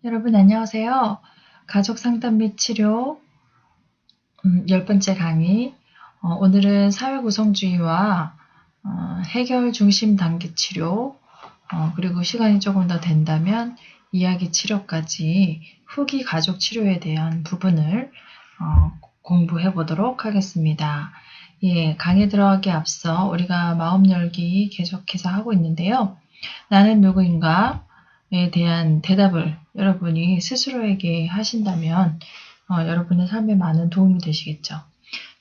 여러분 안녕하세요. 가족 상담 및 치료 10번째 강의. 오늘은 사회구성주의와 해결 중심 단계 치료, 그리고 시간이 조금 더 된다면 이야기 치료까지 후기 가족 치료에 대한 부분을 공부해 보도록 하겠습니다. 예, 강의 들어가기 앞서 우리가 마음 열기 계속해서 하고 있는데요. 나는 누구인가? 에 대한 대답을 여러분이 스스로에게 하신다면 여러분의 삶에 많은 도움이 되시겠죠.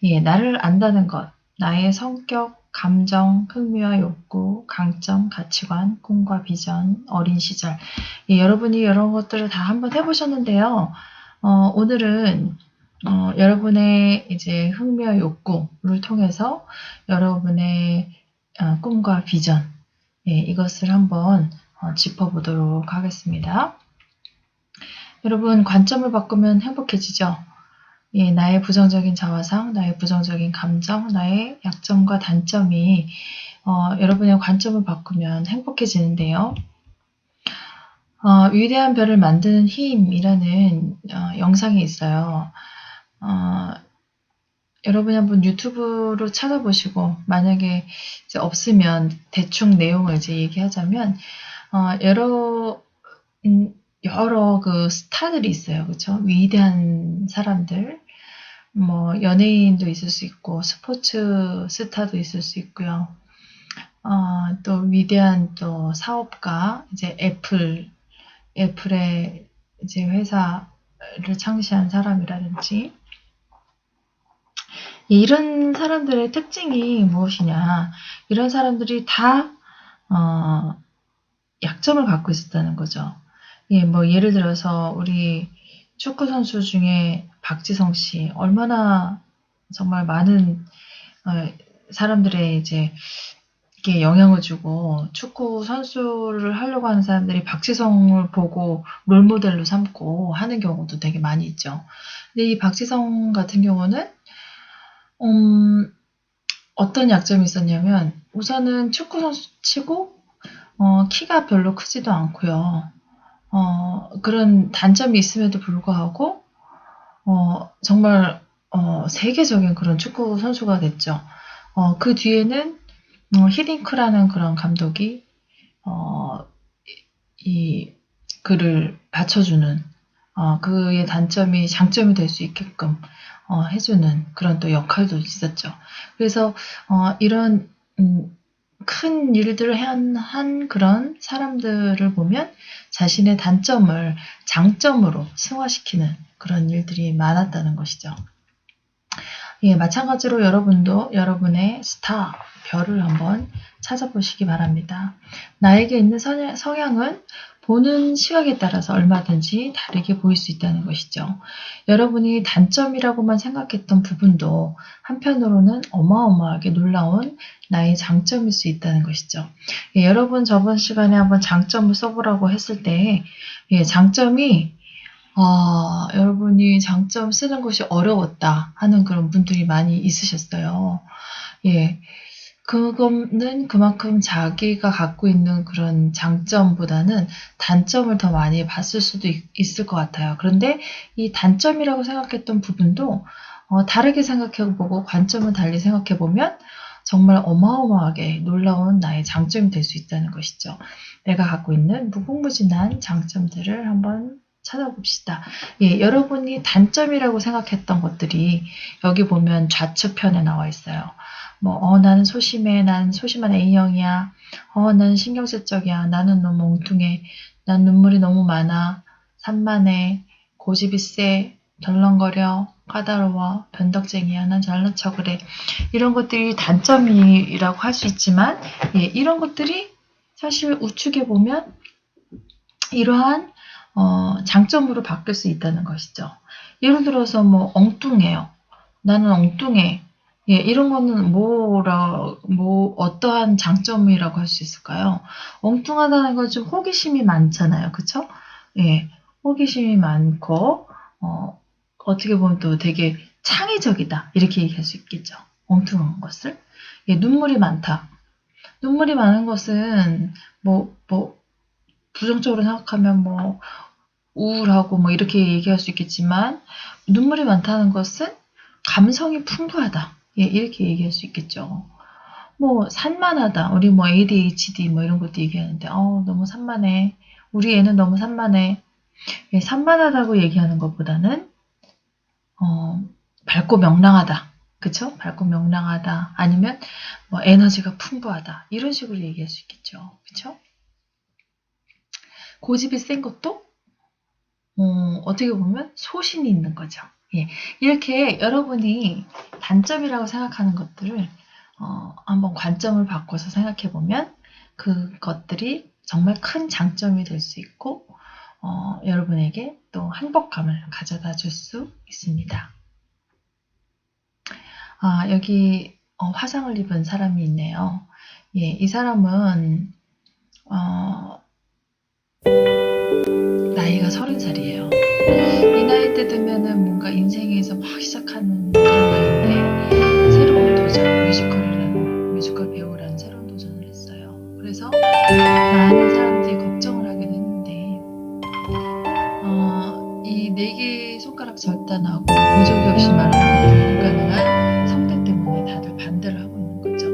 예, 나를 안다는 것, 나의 성격, 감정, 흥미와 욕구, 강점, 가치관, 꿈과 비전, 어린 시절. 예, 여러분이 이런 것들을 다 한번 해보셨는데요. 오늘은 여러분의 이제 흥미와 욕구를 통해서 여러분의 꿈과 비전, 예, 이것을 한번 짚어보도록 하겠습니다. 여러분, 관점을 바꾸면 행복해지죠? 예, 나의 부정적인 자화상, 나의 부정적인 감정, 나의 약점과 단점이 여러분의 관점을 바꾸면 행복해지는데요. 위대한 별을 만드는 힘이라는 영상이 있어요. 여러분이 한번 유튜브로 찾아보시고 만약에 이제 없으면 대충 내용을 이제 얘기하자면 여러 그 스타들이 있어요. 그쵸? 위대한 사람들. 뭐, 연예인도 있을 수 있고, 스포츠 스타도 있을 수 있고요. 또 위대한 또 사업가, 이제 애플의 이제 회사를 창시한 사람이라든지, 이런 사람들의 특징이 무엇이냐. 이런 사람들이 다, 약점을 갖고 있었다는 거죠. 예, 뭐, 예를 들어서, 우리 축구 선수 중에 박지성 씨, 얼마나 정말 많은, 사람들의 이제, 이게 영향을 주고, 축구 선수를 하려고 하는 사람들이 박지성을 보고 롤모델로 삼고 하는 경우도 되게 많이 있죠. 근데 이 박지성 같은 경우는, 어떤 약점이 있었냐면, 우선은 축구 선수 치고, 키가 별로 크지도 않고요. 그런 단점이 있음에도 불구하고, 정말, 세계적인 그런 축구 선수가 됐죠. 그 뒤에는, 히딩크라는 그런 감독이, 이, 그를 받쳐주는, 그의 단점이 장점이 될 수 있게끔, 해주는 그런 또 역할도 있었죠. 그래서, 이런, 큰 일들을 한 그런 사람들을 보면 자신의 단점을 장점으로 승화시키는 그런 일들이 많았다는 것이죠. 예, 마찬가지로 여러분도 여러분의 스타, 별을 한번 찾아보시기 바랍니다. 나에게 있는 성향은 보는 시각에 따라서 얼마든지 다르게 보일 수 있다는 것이죠. 여러분이 단점이라고만 생각했던 부분도 한편으로는 어마어마하게 놀라운 나의 장점일 수 있다는 것이죠. 예, 여러분 저번 시간에 한번 장점을 써보라고 했을 때, 예, 장점이 여러분이 장점 쓰는 것이 어려웠다 하는 그런 분들이 많이 있으셨어요. 예. 그거는 그만큼 자기가 갖고 있는 그런 장점보다는 단점을 더 많이 봤을 수도 있을 것 같아요. 그런데 이 단점이라고 생각했던 부분도 다르게 생각해보고 관점을 달리 생각해보면 정말 어마어마하게 놀라운 나의 장점이 될 수 있다는 것이죠. 내가 갖고 있는 무궁무진한 장점들을 한번 찾아봅시다. 예, 여러분이 단점이라고 생각했던 것들이 여기 보면 좌측편에 나와 있어요. 뭐, 나는 소심해. 나는 소심한 A형이야. 나는 신경질적이야. 나는 너무 엉뚱해. 난 눈물이 너무 많아. 산만해. 고집이 세. 덜렁거려. 까다로워. 변덕쟁이야. 난 잘난 척을 해. 이런 것들이 단점이라고 할 수 있지만, 예, 이런 것들이 사실 우측에 보면 이러한 장점으로 바뀔 수 있다는 것이죠. 예를 들어서 뭐 엉뚱해요. 나는 엉뚱해. 예, 이런 거는 어떠한 장점이라고 할 수 있을까요? 엉뚱하다는 건 좀 호기심이 많잖아요. 그쵸? 예, 호기심이 많고, 어떻게 보면 또 되게 창의적이다. 이렇게 얘기할 수 있겠죠. 엉뚱한 것을. 예, 눈물이 많다. 눈물이 많은 것은, 부정적으로 생각하면 우울하고 뭐 이렇게 얘기할 수 있겠지만 눈물이 많다는 것은 감성이 풍부하다. 예, 이렇게 얘기할 수 있겠죠. 뭐 산만하다. 우리 뭐 ADHD 뭐 이런 것도 얘기하는데 너무 산만해. 우리 애는 너무 산만해. 예, 산만하다고 얘기하는 것보다는 밝고 명랑하다. 그쵸? 밝고 명랑하다. 아니면 뭐 에너지가 풍부하다. 이런 식으로 얘기할 수 있겠죠. 그쵸? 고집이 센 것도 어떻게 보면 소신이 있는 거죠. 예, 이렇게 여러분이 단점이라고 생각하는 것들을 한번 관점을 바꿔서 생각해 보면 그것들이 정말 큰 장점이 될 수 있고 여러분에게 또 행복감을 가져다 줄 수 있습니다. 여기 화상을 입은 사람이 있네요. 예, 이 사람은 나이가 30살이에요. 이 나이 때 되면은 뭔가 인생에서 막 시작하는 그런 나이인데 새로운 도전, 뮤지컬 배우라는 새로운 도전을 했어요. 그래서 많은 사람들이 걱정을 하게 됐는데 이 4개의 손가락 절단하고 보조개 없이 말하는 것들이 불가능한 성대 때문에 다들 반대를 하고 있는 거죠.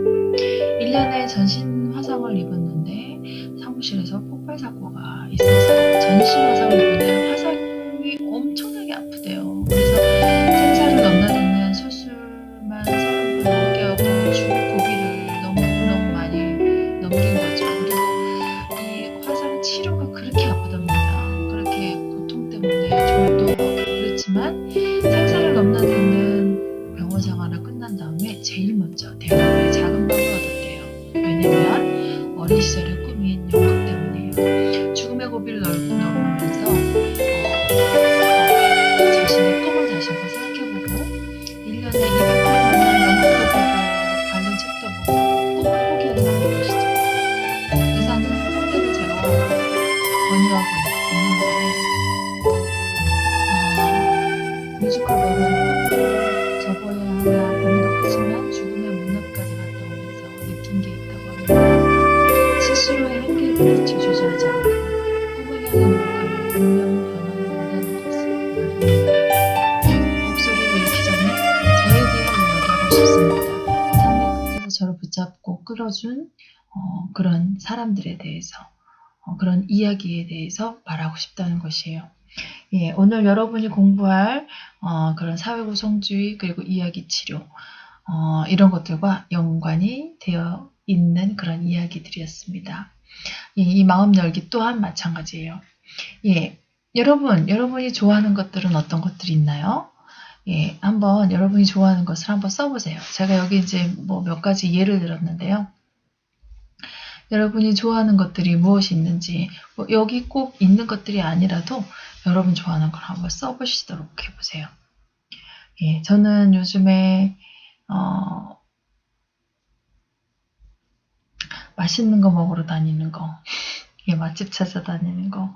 1년에 전신 화상을 입었는데 사무실에서 폭발 사고가 있었어요. 전신 화상을 입었는데 화상이 엄청나게 아프대요. 그래서 생사를 넘나드는 수술만 30분 넘게 하고 고비를 너무 많이 넘긴 거죠. 그리고 이 화상 치료가 그렇게 아프답니다. 그렇게 고통 때문에 졸도 하고 그렇지만 생사를 넘나드는 병원 생활을 끝난 다음에 제일 먼저 대학의 작은 방을 얻었대요. 왜냐면 어린 시절의 꿈인 연극 때문이에요. 죽음의 고비를 넘으면서 자신의 꿈을 다시 한번 생각해보고 1년에 200번은 연극도 보고 관련 책도 보고 꿈을 포기하지 않을 것이죠. 의사는 성대를 제가 권유하고 있는데 뮤지컬 배우는 꿈을 접어야 하나 고민도 크지만 죽음의 문 앞까지 갔다 오면서 느낀 게 있다고 합니다. 스스로의 한계에 부딪혀 주저하지 않고 꿈을 향해 노력하면 운명은 변하지 않는다는 것을 말입니다. 목소리를 잃기 전에 저에 대해 이야기하고 싶습니다. 삶의 끝에서 저를 붙잡고 끌어준 그런 사람들에 대해서 그런 이야기에 대해서 말하고 싶다는 것이에요. 예, 오늘 여러분이 공부할 그런 사회구성주의 그리고 이야기치료 이런 것들과 연관이 되어 있는 그런 이야기들이었습니다. 예, 이 마음 열기 또한 마찬가지예요. 예, 여러분이 좋아하는 것들은 어떤 것들이 있나요? 예, 한번 여러분이 좋아하는 것을 한번 써보세요. 제가 여기 이제 뭐 몇 가지 예를 들었는데요. 여러분이 좋아하는 것들이 무엇이 있는지 뭐 여기 꼭 있는 것들이 아니라도 여러분 좋아하는 걸 한번 써보시도록 해보세요. 예, 저는 요즘에 맛있는 거 먹으러 다니는 거, 예, 맛집 찾아다니는 거,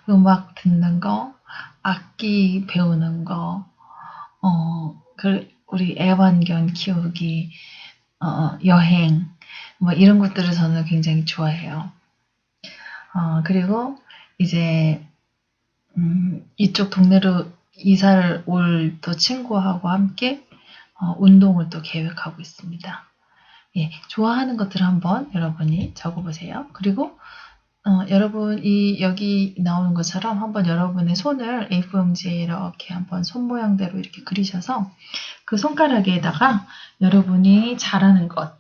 음악 듣는 거, 악기 배우는 거, 우리 애완견 키우기, 여행, 뭐 이런 것들을 저는 굉장히 좋아해요. 그리고 이제 이쪽 동네로 이사를 올 또 친구하고 함께 운동을 또 계획하고 있습니다. 예, 좋아하는 것들 한번 여러분이 적어보세요. 그리고 여러분이 여기 나오는 것처럼 한번 여러분의 손을 A4용지에 이렇게 한번 손 모양대로 이렇게 그리셔서 그 손가락에다가 여러분이 잘하는 것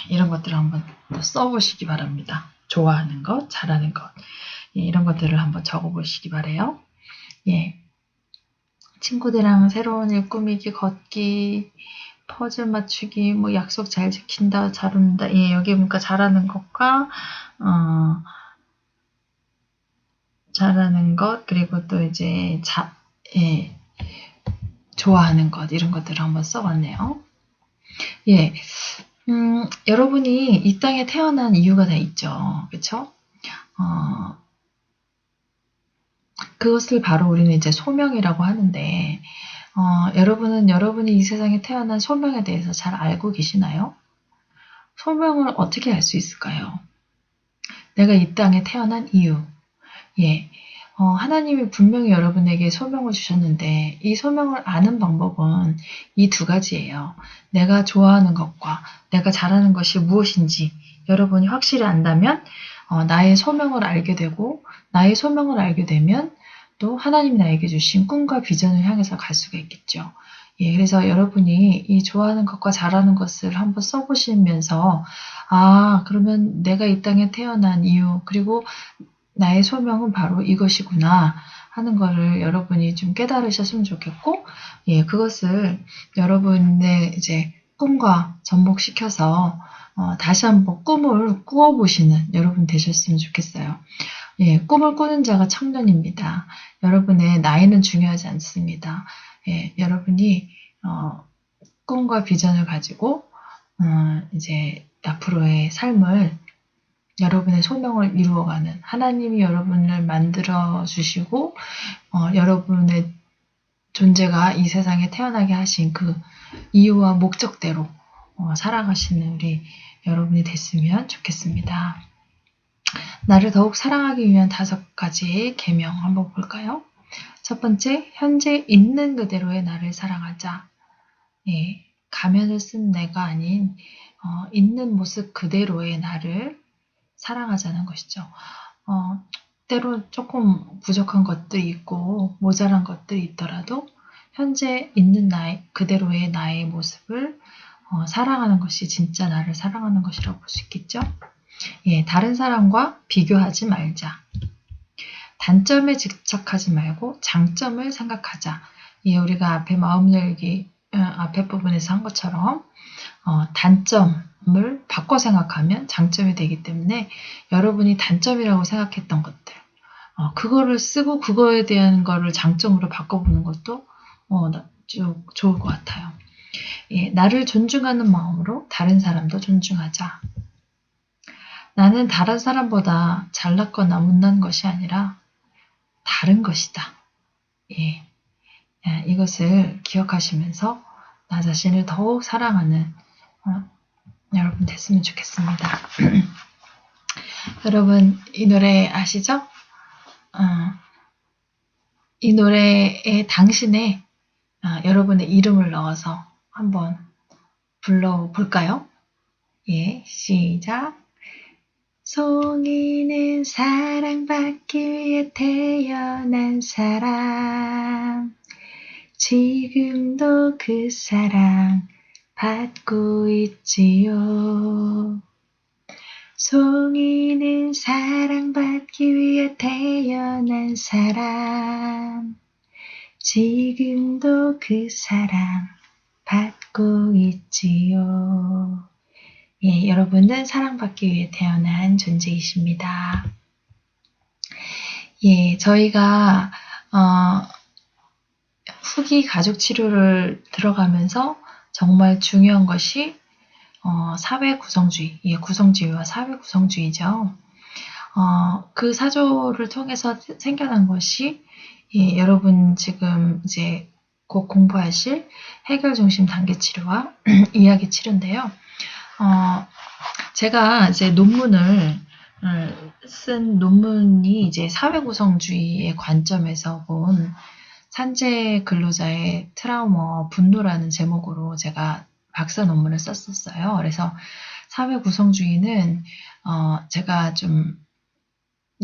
이런 것들을 한번 써보시기 바랍니다. 좋아하는 것, 잘하는 것 예, 이런 것들을 한번 적어보시기 바래요. 예, 친구들이랑 새로운 일 꾸미기, 걷기, 퍼즐 맞추기, 뭐 약속 잘 지킨다, 잘 웃는다. 예, 여기 보니까 잘하는 것과 잘하는 것 그리고 또 이제 예, 좋아하는 것 이런 것들을 한번 써봤네요. 예, 여러분이 이 땅에 태어난 이유가 다 있죠, 그렇죠? 그것을 바로 우리는 이제 소명이라고 하는데 여러분은 여러분이 이 세상에 태어난 소명에 대해서 잘 알고 계시나요? 소명을 어떻게 알 수 있을까요? 내가 이 땅에 태어난 이유. 예, 하나님이 분명히 여러분에게 소명을 주셨는데 이 소명을 아는 방법은 이 두 가지예요. 내가 좋아하는 것과 내가 잘하는 것이 무엇인지 여러분이 확실히 안다면 나의 소명을 알게 되고 나의 소명을 알게 되면 또 하나님이 나에게 주신 꿈과 비전을 향해서 갈 수가 있겠죠. 예, 그래서 여러분이 이 좋아하는 것과 잘하는 것을 한번 써보시면서 그러면 내가 이 땅에 태어난 이유 그리고 나의 소명은 바로 이것이구나 하는 거를 여러분이 좀 깨달으셨으면 좋겠고, 예, 그것을 여러분의 이제 꿈과 접목시켜서 다시 한번 꿈을 꾸어보시는 여러분 되셨으면 좋겠어요. 예, 꿈을 꾸는 자가 청년입니다. 여러분의 나이는 중요하지 않습니다. 예, 여러분이 꿈과 비전을 가지고 이제 앞으로의 삶을 여러분의 소명을 이루어가는 하나님이 여러분을 만들어 주시고 여러분의 존재가 이 세상에 태어나게 하신 그 이유와 목적대로 살아가시는 우리 여러분이 됐으면 좋겠습니다. 나를 더욱 사랑하기 위한 5가지의 계명 한번 볼까요? 첫 번째, 현재 있는 그대로의 나를 사랑하자. 예, 가면을 쓴 내가 아닌 있는 모습 그대로의 나를 사랑하자는 것이죠. 때로 조금 부족한 것도 있고 모자란 것들이 있더라도 현재 있는 그대로의 나의 모습을 사랑하는 것이 진짜 나를 사랑하는 것이라고 볼 수 있겠죠. 예, 다른 사람과 비교하지 말자. 단점에 집착하지 말고 장점을 생각하자. 예, 우리가 앞에 마음 열기 앞에 부분에서 한 것처럼 단점을 바꿔 생각하면 장점이 되기 때문에 여러분이 단점이라고 생각했던 것들 그거를 쓰고 그거에 대한 거를 장점으로 바꿔보는 것도 좋을 것 같아요. 예, 나를 존중하는 마음으로 다른 사람도 존중하자. 나는 다른 사람보다 잘났거나 못난 것이 아니라 다른 것이다. 예, 이것을 기억하시면서 나 자신을 더욱 사랑하는 여러분 됐으면 좋겠습니다. 여러분 이 노래 아시죠? 이 노래에 당신의 여러분의 이름을 넣어서 한번 불러볼까요? 예, 시작. 송이는 사랑받기 위해 태어난 사람. 지금도 그 사랑 받고 있지요. 송이는 사랑받기 위해 태어난 사람. 지금도 그 사랑 받고 있지요. 예, 여러분은 사랑받기 위해 태어난 존재이십니다. 예, 저희가 후기 가족 치료를 들어가면서 정말 중요한 것이 사회 구성주의, 예, 구성주의와 사회 구성주의죠. 그 사조를 통해서 생겨난 것이 예, 여러분 지금 이제 곧 공부하실 해결 중심 단계 치료와 이야기 치료인데요. 제가 이제 논문을 쓴 논문이 이제 사회 구성주의의 관점에서 본 산재 근로자의 트라우마와 분노라는 제목으로 제가 박사 논문을 썼었어요. 그래서 사회 구성주의는 제가 좀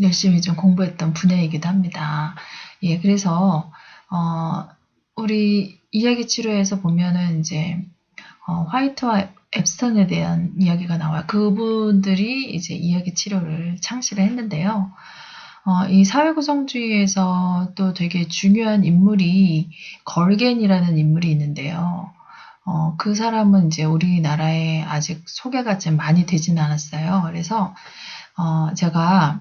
열심히 좀 공부했던 분야이기도 합니다. 예, 그래서 우리 이야기 치료에서 보면은 이제 화이트와 앱스턴에 대한 이야기가 나와요. 그분들이 이제 이야기 치료를 창시를 했는데요. 이 사회구성주의에서 또 되게 중요한 인물이 걸겐이라는 인물이 있는데요. 그 사람은 이제 우리나라에 아직 소개가 좀 많이 되진 않았어요. 그래서 제가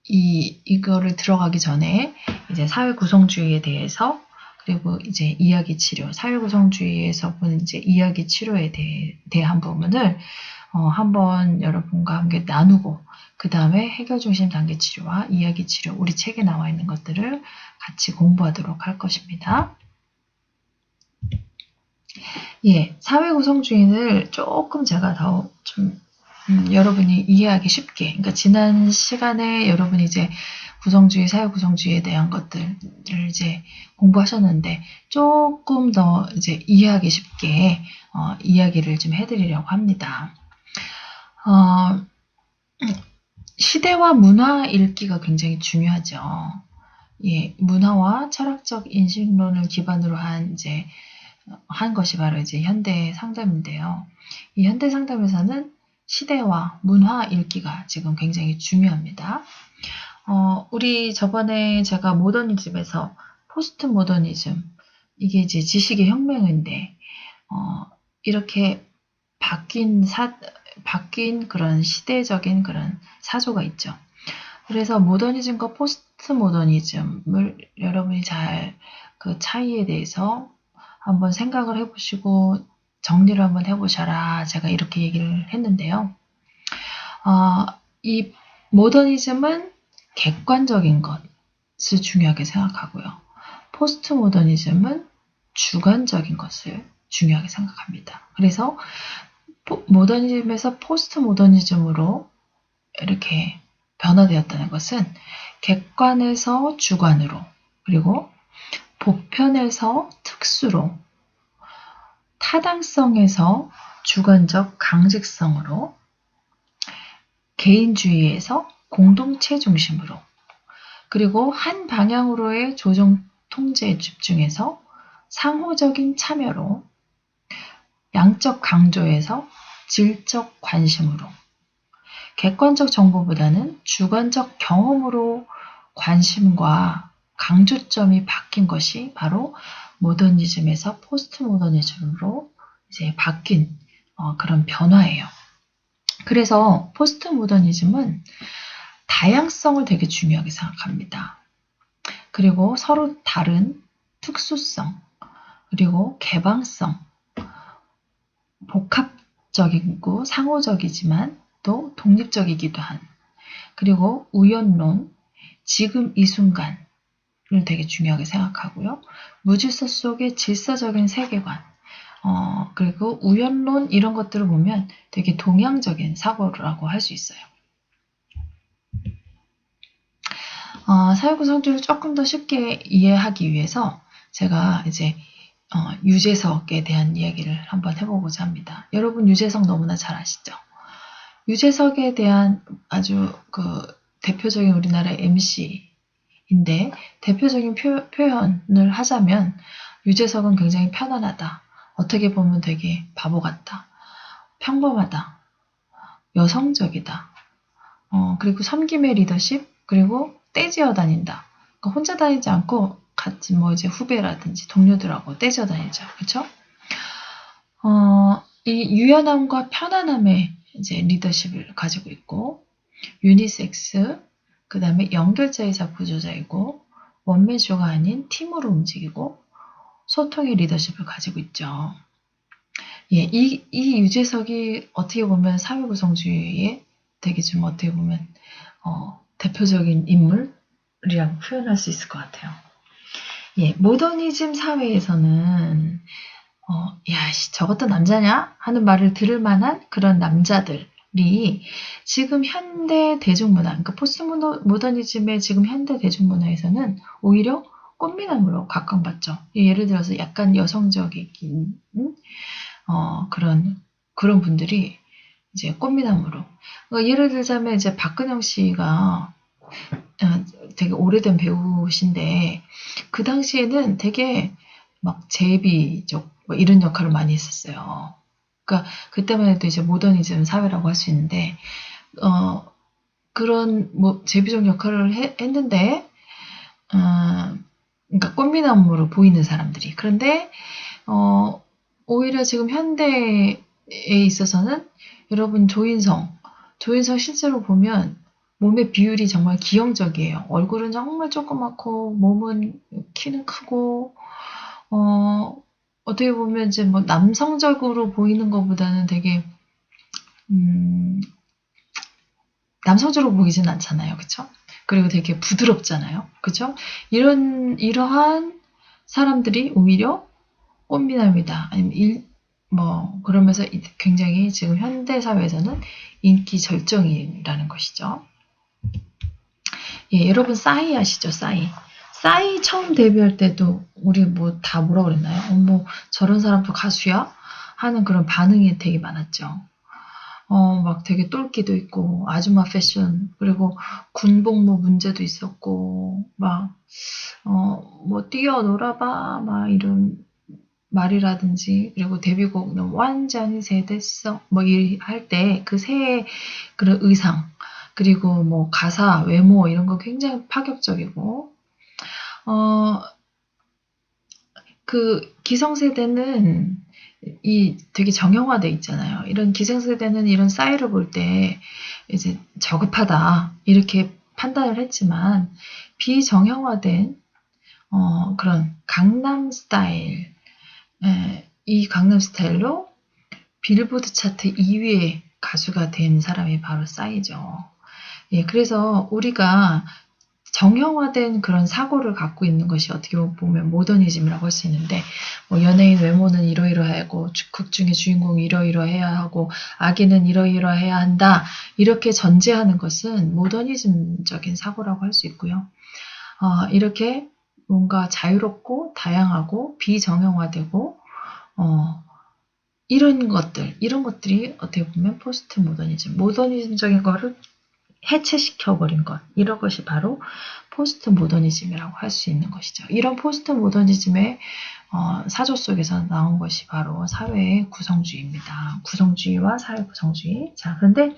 이거를 들어가기 전에 이제 사회구성주의에 대해서 그리고 이제 이야기 치료, 사회구성주의에서 보는 이제 이야기 치료에 대한 부분을 한번 여러분과 함께 나누고 그 다음에 해결 중심 단계 치료와 이야기 치료, 우리 책에 나와 있는 것들을 같이 공부하도록 할 것입니다. 예, 사회구성주의를 조금 제가 더 좀 여러분이 이해하기 쉽게, 그러니까 지난 시간에 여러분이 이제 구성주의, 사회구성주의에 대한 것들을 이제 공부하셨는데 조금 더 이제 이해하기 쉽게 이야기를 좀 해드리려고 합니다. 시대와 문화 읽기가 굉장히 중요하죠. 예, 문화와 철학적 인식론을 기반으로 한 것이 바로 이제 현대 상담인데요. 이 현대 상담에서는 시대와 문화 읽기가 지금 굉장히 중요합니다. 우리 저번에 제가 모더니즘에서 포스트 모더니즘, 이게 이제 지식의 혁명인데, 이렇게 바뀐 그런 시대적인 그런 사조가 있죠. 그래서 모더니즘과 포스트 모더니즘을 여러분이 잘 그 차이에 대해서 한번 생각을 해보시고 정리를 한번 해보셔라. 제가 이렇게 얘기를 했는데요. 이 모더니즘은 객관적인 것을 중요하게 생각하고요. 포스트 모더니즘은 주관적인 것을 중요하게 생각합니다. 그래서 모더니즘에서 포스트 모더니즘으로 이렇게 변화되었다는 것은 객관에서 주관으로, 그리고 보편에서 특수로, 타당성에서 주관적 강직성으로, 개인주의에서 공동체 중심으로, 그리고 한 방향으로의 조정 통제에 집중해서 상호적인 참여로, 양적 강조에서 질적 관심으로, 객관적 정보보다는 주관적 경험으로 관심과 강조점이 바뀐 것이 바로 모더니즘에서 포스트 모더니즘으로 이제 바뀐 그런 변화예요. 그래서 포스트 모더니즘은 다양성을 되게 중요하게 생각합니다. 그리고 서로 다른 특수성, 그리고 개방성, 복합적이고 상호적이지만 또 독립적이기도 한, 그리고 우연론, 지금 이 순간을 되게 중요하게 생각하고요. 무질서 속의 질서적인 세계관, 그리고 우연론 이런 것들을 보면 되게 동양적인 사고라고 할 수 있어요. 사회구성주의를 조금 더 쉽게 이해하기 위해서 제가 이제 유재석에 대한 이야기를 한번 해보고자 합니다. 여러분 유재석 너무나 잘 아시죠? 유재석에 대한 아주 그 대표적인 우리나라의 MC인데 대표적인 표현을 하자면 유재석은 굉장히 편안하다. 어떻게 보면 되게 바보 같다. 평범하다. 여성적이다. 그리고 섬김의 리더십, 그리고 떼지어 다닌다. 그러니까 혼자 다니지 않고 같이 뭐 이제 후배라든지 동료들하고 떼지어 다니죠. 그렇죠? 이 유연함과 편안함의 이제 리더십을 가지고 있고, 유니섹스, 그 다음에 연결자이자 구조자이고, 원맨쇼가 아닌 팀으로 움직이고, 소통의 리더십을 가지고 있죠. 예, 이 유재석이 어떻게 보면 사회구성주의의 되게 좀 어떻게 보면 대표적인 인물이라고 표현할 수 있을 것 같아요. 예, 모더니즘 사회에서는 야, 저것도 남자냐? 하는 말을 들을 만한 그런 남자들이 지금 현대 대중문화, 그러니까 포스트 모더니즘의 지금 현대 대중문화에서는 오히려 꽃미남으로 각광받죠. 예를 들어서 약간 여성적인 그런 분들이 이제 꽃미남으로. 예를 들자면 이제 박근영 씨가 되게 오래된 배우신데 그 당시에는 되게 막 제비 쪽 뭐 이런 역할을 많이 했었어요. 그러니까 그때만 해도 이제 모더니즘 사회라고 할 수 있는데 그런 뭐 제비족 역할을 했는데 그러니까 꽃미남으로 보이는 사람들이. 그런데 오히려 지금 현대에 있어서는 여러분 조인성 실제로 보면 몸의 비율이 정말 기형적이에요. 얼굴은 정말 조그맣고 몸은 키는 크고 어떻게 보면 이제 뭐 남성적으로 보이는 것보다는 되게 남성적으로 보이진 않잖아요. 그쵸? 그리고 되게 부드럽잖아요. 그쵸? 이러한 사람들이 오히려 꽃미남이다. 아니면 그러면서 굉장히 지금 현대 사회에서는 인기 절정이라는 것이죠. 예, 여러분 싸이 아시죠? 싸이. 싸이 처음 데뷔할 때도 우리 뭐 다 뭐라 그랬나요? 뭐 저런 사람도 가수야? 하는 그런 반응이 되게 많았죠. 막 되게 똘끼도 있고 아줌마 패션 그리고 군복무 문제도 있었고 막 뭐 뛰어놀아봐 막 이런 말이라든지 그리고 데뷔곡 완전히 새됐어 뭐 이 할 때 그 새의 그런 의상 그리고 뭐 가사 외모 이런 거 굉장히 파격적이고 어 그 기성세대는 이 되게 정형화돼 있잖아요. 이런 기성세대는 이런 싸이를 볼 때 이제 저급하다 이렇게 판단을 했지만 비정형화된 그런 강남 스타일 이 강남 스타일로 빌보드 차트 2위의 가수가 된 사람이 바로 싸이죠. 예, 그래서 우리가 정형화된 그런 사고를 갖고 있는 것이 어떻게 보면 모더니즘이라고 할 수 있는데 뭐 연예인 외모는 이러이러하고 극 중에 주인공이 이러이러해야 하고 아기는 이러이러해야 한다 이렇게 전제하는 것은 모더니즘적인 사고라고 할 수 있고요. 이렇게 뭔가 자유롭고 다양하고 비정형화되고 이런 것들이 어떻게 보면 포스트 모더니즘적인 거를 해체시켜버린 것, 이런 것이 바로 포스트 모더니즘이라고 할 수 있는 것이죠. 이런 포스트 모더니즘의 사조 속에서 나온 것이 바로 사회의 구성주의입니다. 구성주의와 사회 구성주의. 자, 그런데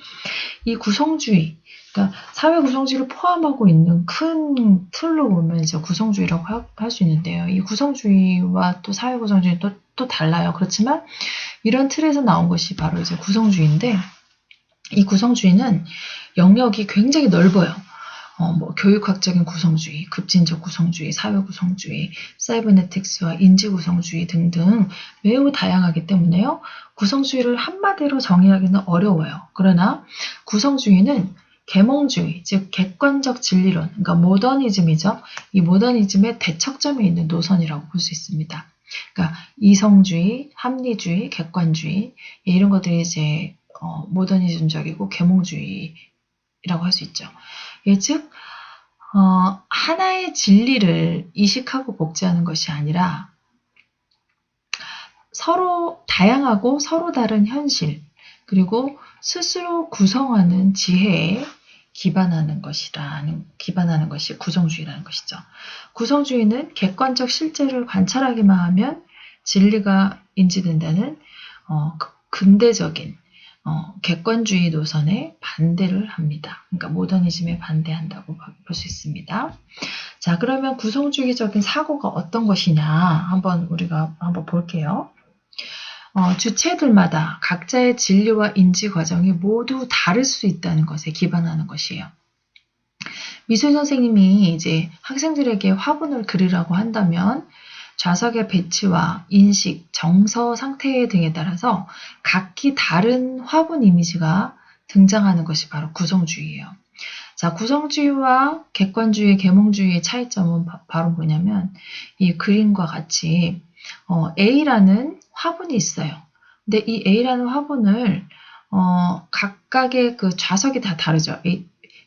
이 구성주의, 그러니까 사회 구성주의를 포함하고 있는 큰 틀로 보면 이제 구성주의라고 할 수 있는데요. 이 구성주의와 또 사회 구성주의는 또 달라요. 그렇지만 이런 틀에서 나온 것이 바로 이제 구성주의인데 이 구성주의는 영역이 굉장히 넓어요. 뭐 교육학적인 구성주의, 급진적 구성주의, 사회 구성주의, 사이버네틱스와 인지 구성주의 등등 매우 다양하기 때문에요. 구성주의를 한마디로 정의하기는 어려워요. 그러나 구성주의는 계몽주의, 즉 객관적 진리론, 그러니까 모더니즘이죠. 이 모더니즘의 대척점에 있는 노선이라고 볼 수 있습니다. 그러니까 이성주의, 합리주의, 객관주의 이런 것들이 이제 모더니즘적이고 계몽주의라고 할 수 있죠. 예, 즉 하나의 진리를 이식하고 복제하는 것이 아니라 서로 다양하고 서로 다른 현실 그리고 스스로 구성하는 지혜에 기반하는 것이 구성주의라는 것이죠. 구성주의는 객관적 실제를 관찰하기만 하면 진리가 인지된다는 근대적인 객관주의 노선에 반대를 합니다. 그러니까 모더니즘에 반대한다고 볼 수 있습니다. 자, 그러면 구성주의적인 사고가 어떤 것이냐 우리가 한번 볼게요. 주체들마다 각자의 진리와 인지 과정이 모두 다를 수 있다는 것에 기반하는 것이에요. 미술 선생님이 이제 학생들에게 화분을 그리라고 한다면 좌석의 배치와 인식, 정서 상태 등에 따라서 각기 다른 화분 이미지가 등장하는 것이 바로 구성주의예요. 자, 구성주의와 객관주의, 계몽주의의 차이점은 바로 뭐냐면 이 그림과 같이 A라는 화분이 있어요. 근데 이 A라는 화분을 각각의 그 좌석이 다 다르죠. A,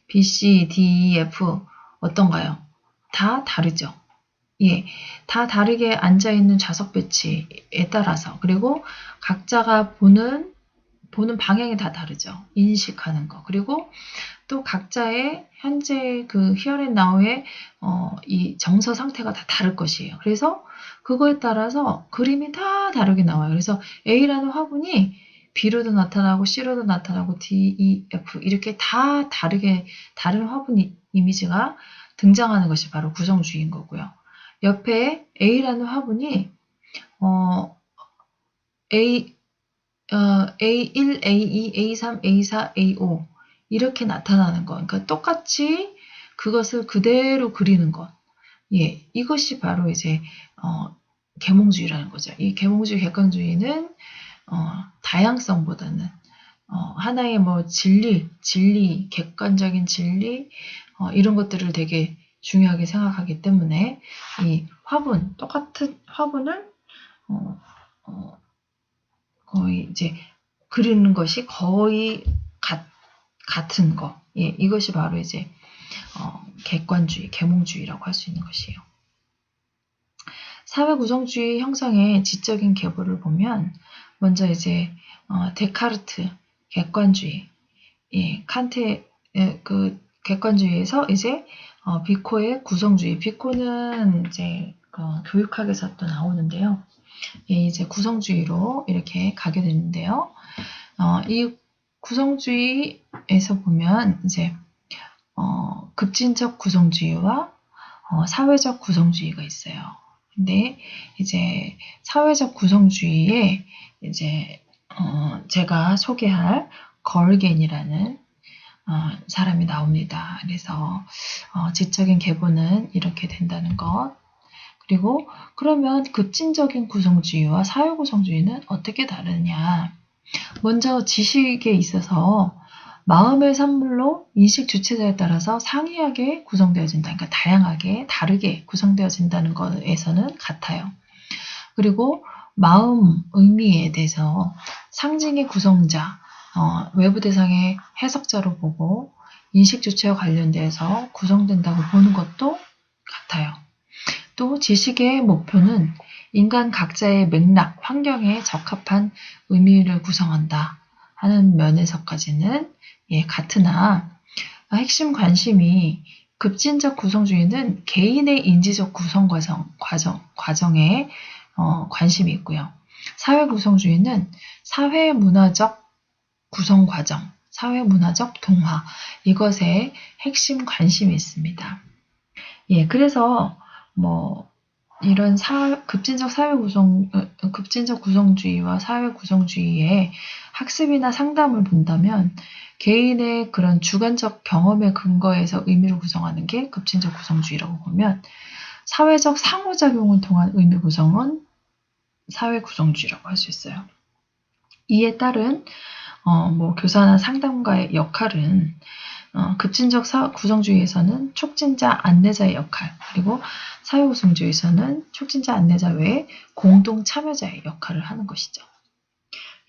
B, C, D, E, F 어떤가요? 다 다르죠. 예, 다 다르게 앉아있는 좌석 배치에 따라서 그리고 각자가 보는 방향이 다 다르죠. 인식하는 거. 그리고 또 각자의 현재 그 here and now의 이 정서 상태가 다 다를 것이에요. 그래서 그거에 따라서 그림이 다 다르게 나와요. 그래서 A라는 화분이 B로도 나타나고 C로도 나타나고 D, E, F 이렇게 다 다른 화분 이미지가 등장하는 것이 바로 구성주의인 거고요. 옆에 A라는 화분이 A1, A2, A3, A4, A5 이렇게 나타나는 거. 그러니까 똑같이 그것을 그대로 그리는 것. 예, 이것이 바로 이제 계몽주의라는 거죠. 이 계몽주의, 객관주의는 다양성보다는 하나의 뭐 진리, 객관적인 진리 이런 것들을 되게 중요하게 생각하기 때문에 이 똑같은 화분을 거의 이제 그리는 것이 거의 같은 거. 예, 이것이 바로 이제 객관주의, 계몽주의라고 할 수 있는 것이에요. 사회 구성주의 형성의 지적인 계보를 보면 먼저 이제 데카르트 객관주의, 예, 칸트의 그 객관주의에서 이제 비코의 구성주의, 비코는 이제 교육학에서 또 나오는데요. 예, 이제 구성주의로 이렇게 가게 되는데요. 이 구성주의에서 보면 이제 급진적 구성주의와 사회적 구성주의가 있어요. 근데 이제 사회적 구성주의에 이제 제가 소개할 걸겐이라는 사람이 나옵니다. 그래서 지적인 계보는 이렇게 된다는 것. 그리고 그러면 급진적인 구성주의와 사회 구성주의는 어떻게 다르냐? 먼저 지식에 있어서 마음의 산물로 인식 주체자에 따라서 상이하게 구성되어진다. 그러니까 다양하게 다르게 구성되어진다는 것에서는 같아요. 그리고 마음 의미에 대해서 상징의 구성자, 외부 대상의 해석자로 보고 인식 주체와 관련돼서 구성된다고 보는 것도 같아요. 또 지식의 목표는 인간 각자의 맥락, 환경에 적합한 의미를 구성한다 하는 면에서까지는 같으나 핵심 관심이 급진적 구성주의는 개인의 인지적 구성 과정에 관심이 있고요. 사회 구성주의는 사회 문화적 구성 과정, 사회 문화적 동화 이것에 핵심 관심이 있습니다. 예, 그래서 이런 급진적 구성주의와 사회 구성주의의 학습이나 상담을 본다면 개인의 그런 주관적 경험의 근거에서 의미를 구성하는 게 급진적 구성주의라고 보면 사회적 상호작용을 통한 의미 구성은 사회 구성주의라고 할 수 있어요. 이에 따른 교사나 상담가의 역할은 급진적 구성주의에서는 촉진자 안내자의 역할, 그리고 사회구성주의에서는 촉진자 안내자 외에 공동 참여자의 역할을 하는 것이죠.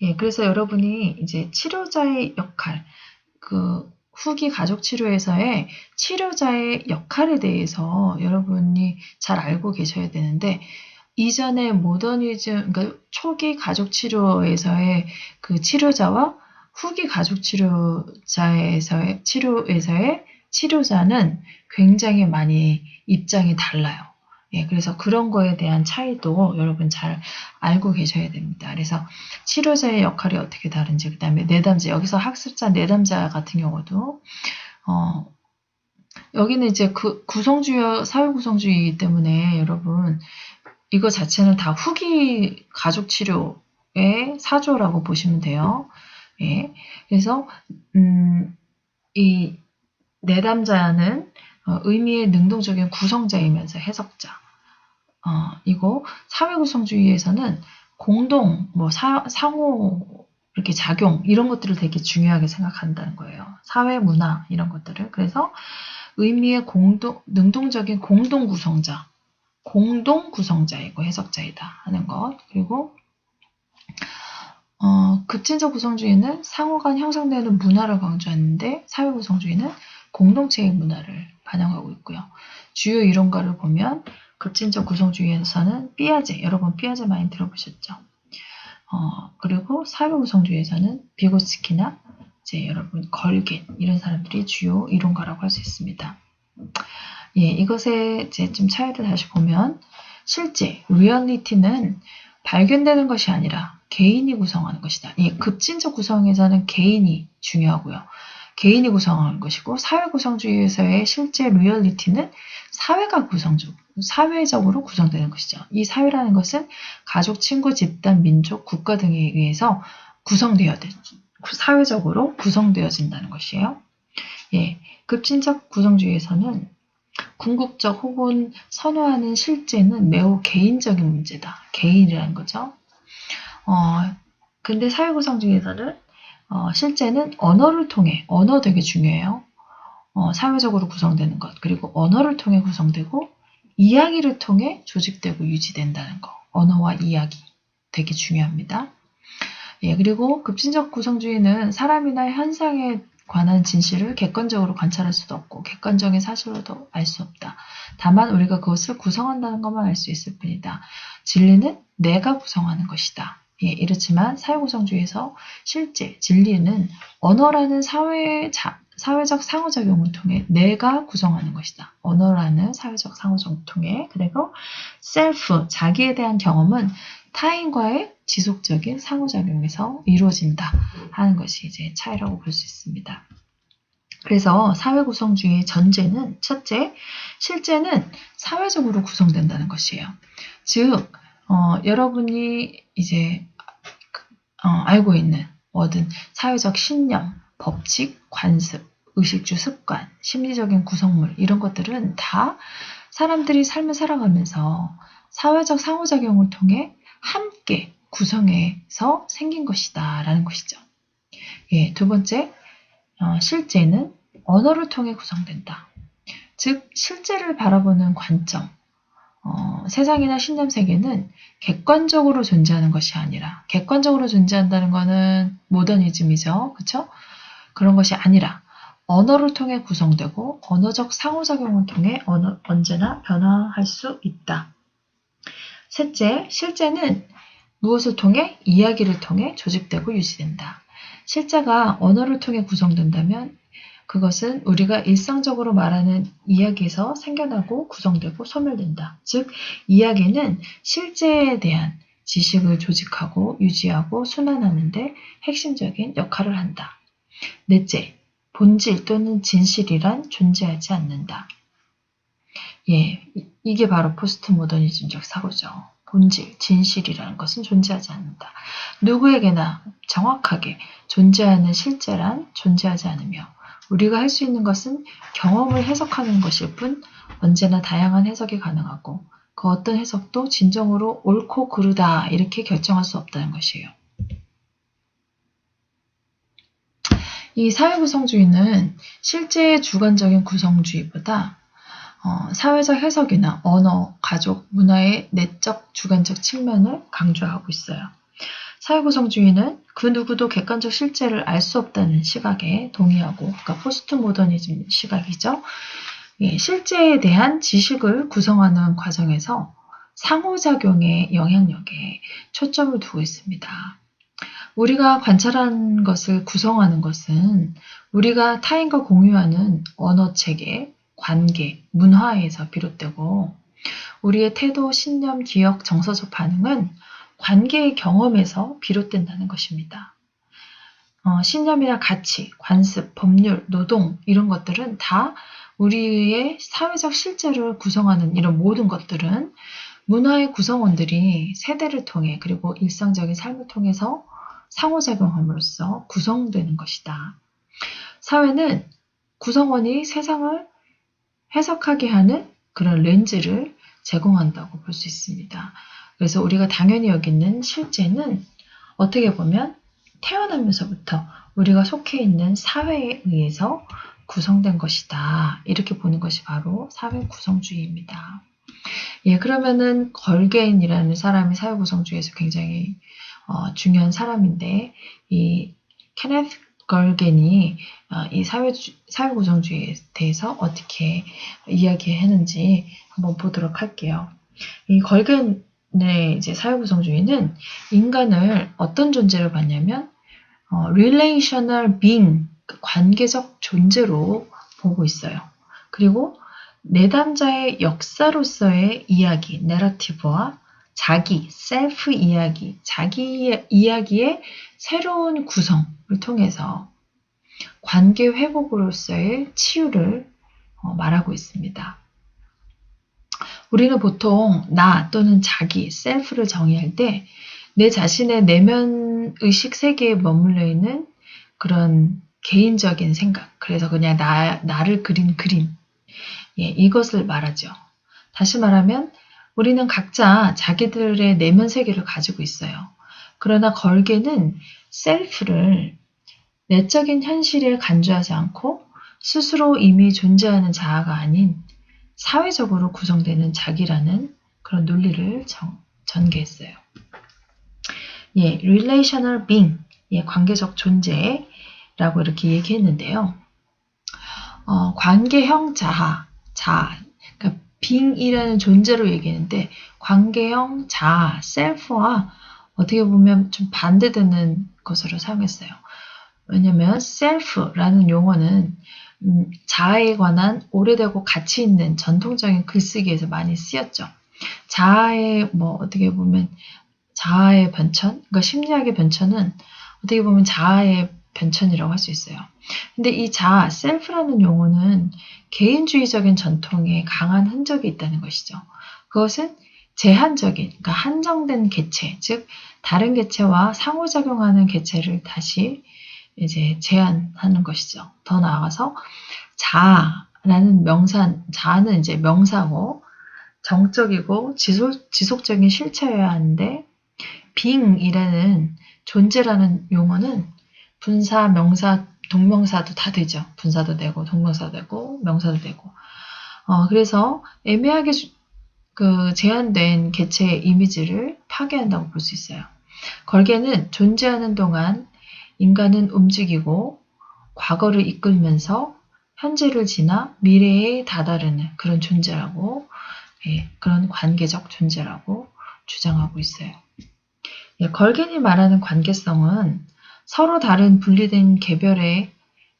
예, 그래서 여러분이 이제 치료자의 역할, 후기 가족 치료에서의 치료자의 역할에 대해서 여러분이 잘 알고 계셔야 되는데, 이전의 모더니즘, 그러니까 초기 가족 치료에서의 그 치료자와 후기 가족 치료에서의 치료자는 굉장히 많이 입장이 달라요. 예, 그래서 그런 거에 대한 차이도 여러분 잘 알고 계셔야 됩니다. 그래서 치료자의 역할이 어떻게 다른지, 그 다음에 내담자, 여기서 학습자 내담자 같은 경우도, 여기는 이제 구성주의, 사회구성주의이기 때문에 여러분, 이거 자체는 다 후기 가족 치료의 사조라고 보시면 돼요. 예. 그래서, 이 내담자는 의미의 능동적인 구성자이면서 해석자. 이거 사회구성주의에서는 공동, 상호, 이렇게 작용, 이런 것들을 되게 중요하게 생각한다는 거예요. 사회 문화, 이런 것들을. 그래서 의미의 능동적인 공동 구성자이고 해석자이다 하는 것. 그리고 급진적 구성주의는 상호 간 형성되는 문화를 강조하는데 사회 구성주의는 공동체의 문화를 반영하고 있고요. 주요 이론가를 보면 급진적 구성주의에서는 삐아제, 여러분 삐아제 많이 들어보셨죠? 그리고 사회 구성주의에서는 비고츠키나 이제 여러분 걸겐 이런 사람들이 주요 이론가라고 할 수 있습니다. 예, 이것의 이제 좀 차이를 다시 보면 실제 리얼리티는 발견되는 것이 아니라 개인이 구성하는 것이다. 이 급진적 구성에서는 개인이 중요하고요. 개인이 구성하는 것이고 사회 구성주의에서의 실제 리얼리티는 사회적으로 구성되는 것이죠. 이 사회라는 것은 가족, 친구, 집단, 민족, 국가 등에 의해서 사회적으로 구성되어진다는 것이에요. 예, 급진적 구성주의에서는 궁극적 혹은 선호하는 실제는 매우 개인적인 문제다. 개인이라는 거죠. 근데 사회구성주의에서는 실제는 언어 되게 중요해요. 사회적으로 구성되는 것, 그리고 언어를 통해 구성되고 이야기를 통해 조직되고 유지된다는 거. 언어와 이야기 되게 중요합니다. 예, 그리고 급진적 구성주의는 사람이나 현상에 관한 진실을 객관적으로 관찰할 수도 없고 객관적인 사실로도 알 수 없다. 다만 우리가 그것을 구성한다는 것만 알 수 있을 뿐이다. 진리는 내가 구성하는 것이다. 예, 이렇지만 사회구성주의에서 실제 진리는 언어라는 사회적 상호작용을 통해 내가 구성하는 것이다. 언어라는 사회적 상호작용을 통해 그리고 셀프, 자기에 대한 경험은 타인과의 지속적인 상호작용에서 이루어진다 하는 것이 이제 차이라고 볼 수 있습니다. 그래서 사회구성주의의 전제는 첫째, 실제는 사회적으로 구성된다는 것이에요. 즉, 여러분이 이제 알고 있는 모든 사회적 신념, 법칙, 관습, 의식주 습관, 심리적인 구성물 이런 것들은 다 사람들이 삶을 살아가면서 사회적 상호작용을 통해 함께 구성해서 생긴 것이다 라는 것이죠. 예, 두 번째, 실제는 언어를 통해 구성된다. 즉 실제를 바라보는 관점, 세상이나 신념 세계는 객관적으로 존재하는 것이 아니라 객관적으로 존재한다는 것은 모더니즘이죠. 그렇죠? 그런 것이 아니라 언어를 통해 구성되고 언어적 상호작용을 통해 언제나 변화할 수 있다. 셋째, 실제는 무엇을 통해? 이야기를 통해 조직되고 유지된다. 실제가 언어를 통해 구성된다면 그것은 우리가 일상적으로 말하는 이야기에서 생겨나고 구성되고 소멸된다. 즉, 이야기는 실제에 대한 지식을 조직하고 유지하고 순환하는 데 핵심적인 역할을 한다. 넷째, 본질 또는 진실이란 존재하지 않는다. 예, 이게 바로 포스트 모더니즘적 사고죠. 본질, 진실이라는 것은 존재하지 않는다. 누구에게나 정확하게 존재하는 실제란 존재하지 않으며 우리가 할 수 있는 것은 경험을 해석하는 것일 뿐 언제나 다양한 해석이 가능하고 그 어떤 해석도 진정으로 옳고 그르다 이렇게 결정할 수 없다는 것이에요. 이 사회구성주의는 실제의 주관적인 구성주의보다 사회적 해석이나 언어, 가족, 문화의 내적, 주관적 측면을 강조하고 있어요. 사회구성주의는 그 누구도 객관적 실제를 알 수 없다는 시각에 동의하고, 그러니까 포스트 모더니즘 시각이죠. 예, 실제에 대한 지식을 구성하는 과정에서 상호작용의 영향력에 초점을 두고 있습니다. 우리가 관찰한 것을 구성하는 것은 우리가 타인과 공유하는 언어체계, 관계, 문화에서 비롯되고 우리의 태도, 신념, 기억, 정서적 반응은 관계의 경험에서 비롯된다는 것입니다. 신념이나 가치, 관습, 법률, 노동 이런 것들은 다 우리의 사회적 실제를 구성하는 이런 모든 것들은 문화의 구성원들이 세대를 통해 그리고 일상적인 삶을 통해서 상호작용함으로써 구성되는 것이다. 사회는 구성원이 세상을 해석하게 하는 그런 렌즈를 제공한다고 볼 수 있습니다. 그래서 우리가 당연히 여기는 실제는 어떻게 보면 태어나면서부터 우리가 속해 있는 사회에 의해서 구성된 것이다. 이렇게 보는 것이 바로 사회 구성주의입니다. 예, 그러면은 걸게인이라는 사람이 사회 구성주의에서 굉장히 중요한 사람인데 이 케네스 걸겐이 이 사회 구성주의에 대해서 어떻게 이야기했는지 한번 보도록 할게요. 이 걸겐의 이제 사회 구성주의는 인간을 어떤 존재로 봤냐면 relational being, 관계적 존재로 보고 있어요. 그리고 내담자의 역사로서의 이야기, 내러티브와 자기, 셀프 이야기, 자기 이야기의 새로운 구성을 통해서 관계 회복으로서의 치유를 말하고 있습니다. 우리는 보통 나 또는 자기, 셀프를 정의할 때 내 자신의 내면 의식 세계에 머물러 있는 그런 개인적인 생각, 그래서 그냥 나를 그린 그림, 예, 이것을 말하죠. 다시 말하면 우리는 각자 자기들의 내면 세계를 가지고 있어요. 그러나 걸게는 셀프를 내적인 현실에 간주하지 않고 스스로 이미 존재하는 자아가 아닌 사회적으로 구성되는 자기라는 그런 논리를 전개했어요. 예, relational being, 예, 관계적 존재, 자아라고 이렇게 얘기했는데요. 관계형 자아, 그러니까 being이라는 존재로 얘기했는데 관계형 자아, self와 어떻게 보면 좀 반대되는 것으로 사용했어요. 왜냐면 self라는 용어는 자아에 관한 오래되고 가치 있는 전통적인 글쓰기에서 많이 쓰였죠. 자아의 어떻게 보면 자아의 변천, 그러니까 심리학의 변천은 어떻게 보면 자아의 변천이라고 할 수 있어요. 근데 이 자아, self라는 용어는 개인주의적인 전통에 강한 흔적이 있다는 것이죠. 그것은 제한적인, 그러니까 한정된 개체, 즉 다른 개체와 상호작용하는 개체를 다시 이제 제한하는 것이죠. 더 나아가서 자아라는 자아는 이제 명사고 정적이고 지속적인 실체여야 하는데 being이라는 존재라는 용어는 분사, 명사, 동명사도 다 되죠. 분사도 되고 동명사도 되고 명사도 되고. 그래서 애매하게 제한된 개체의 이미지를 파괴한다고 볼 수 있어요. 걸개는 존재하는 동안 인간은 움직이고 과거를 이끌면서 현재를 지나 미래에 다다르는 그런 존재라고, 그런 관계적 존재라고 주장하고 있어요. 걸겐이 말하는 관계성은 서로 다른 분리된 개별의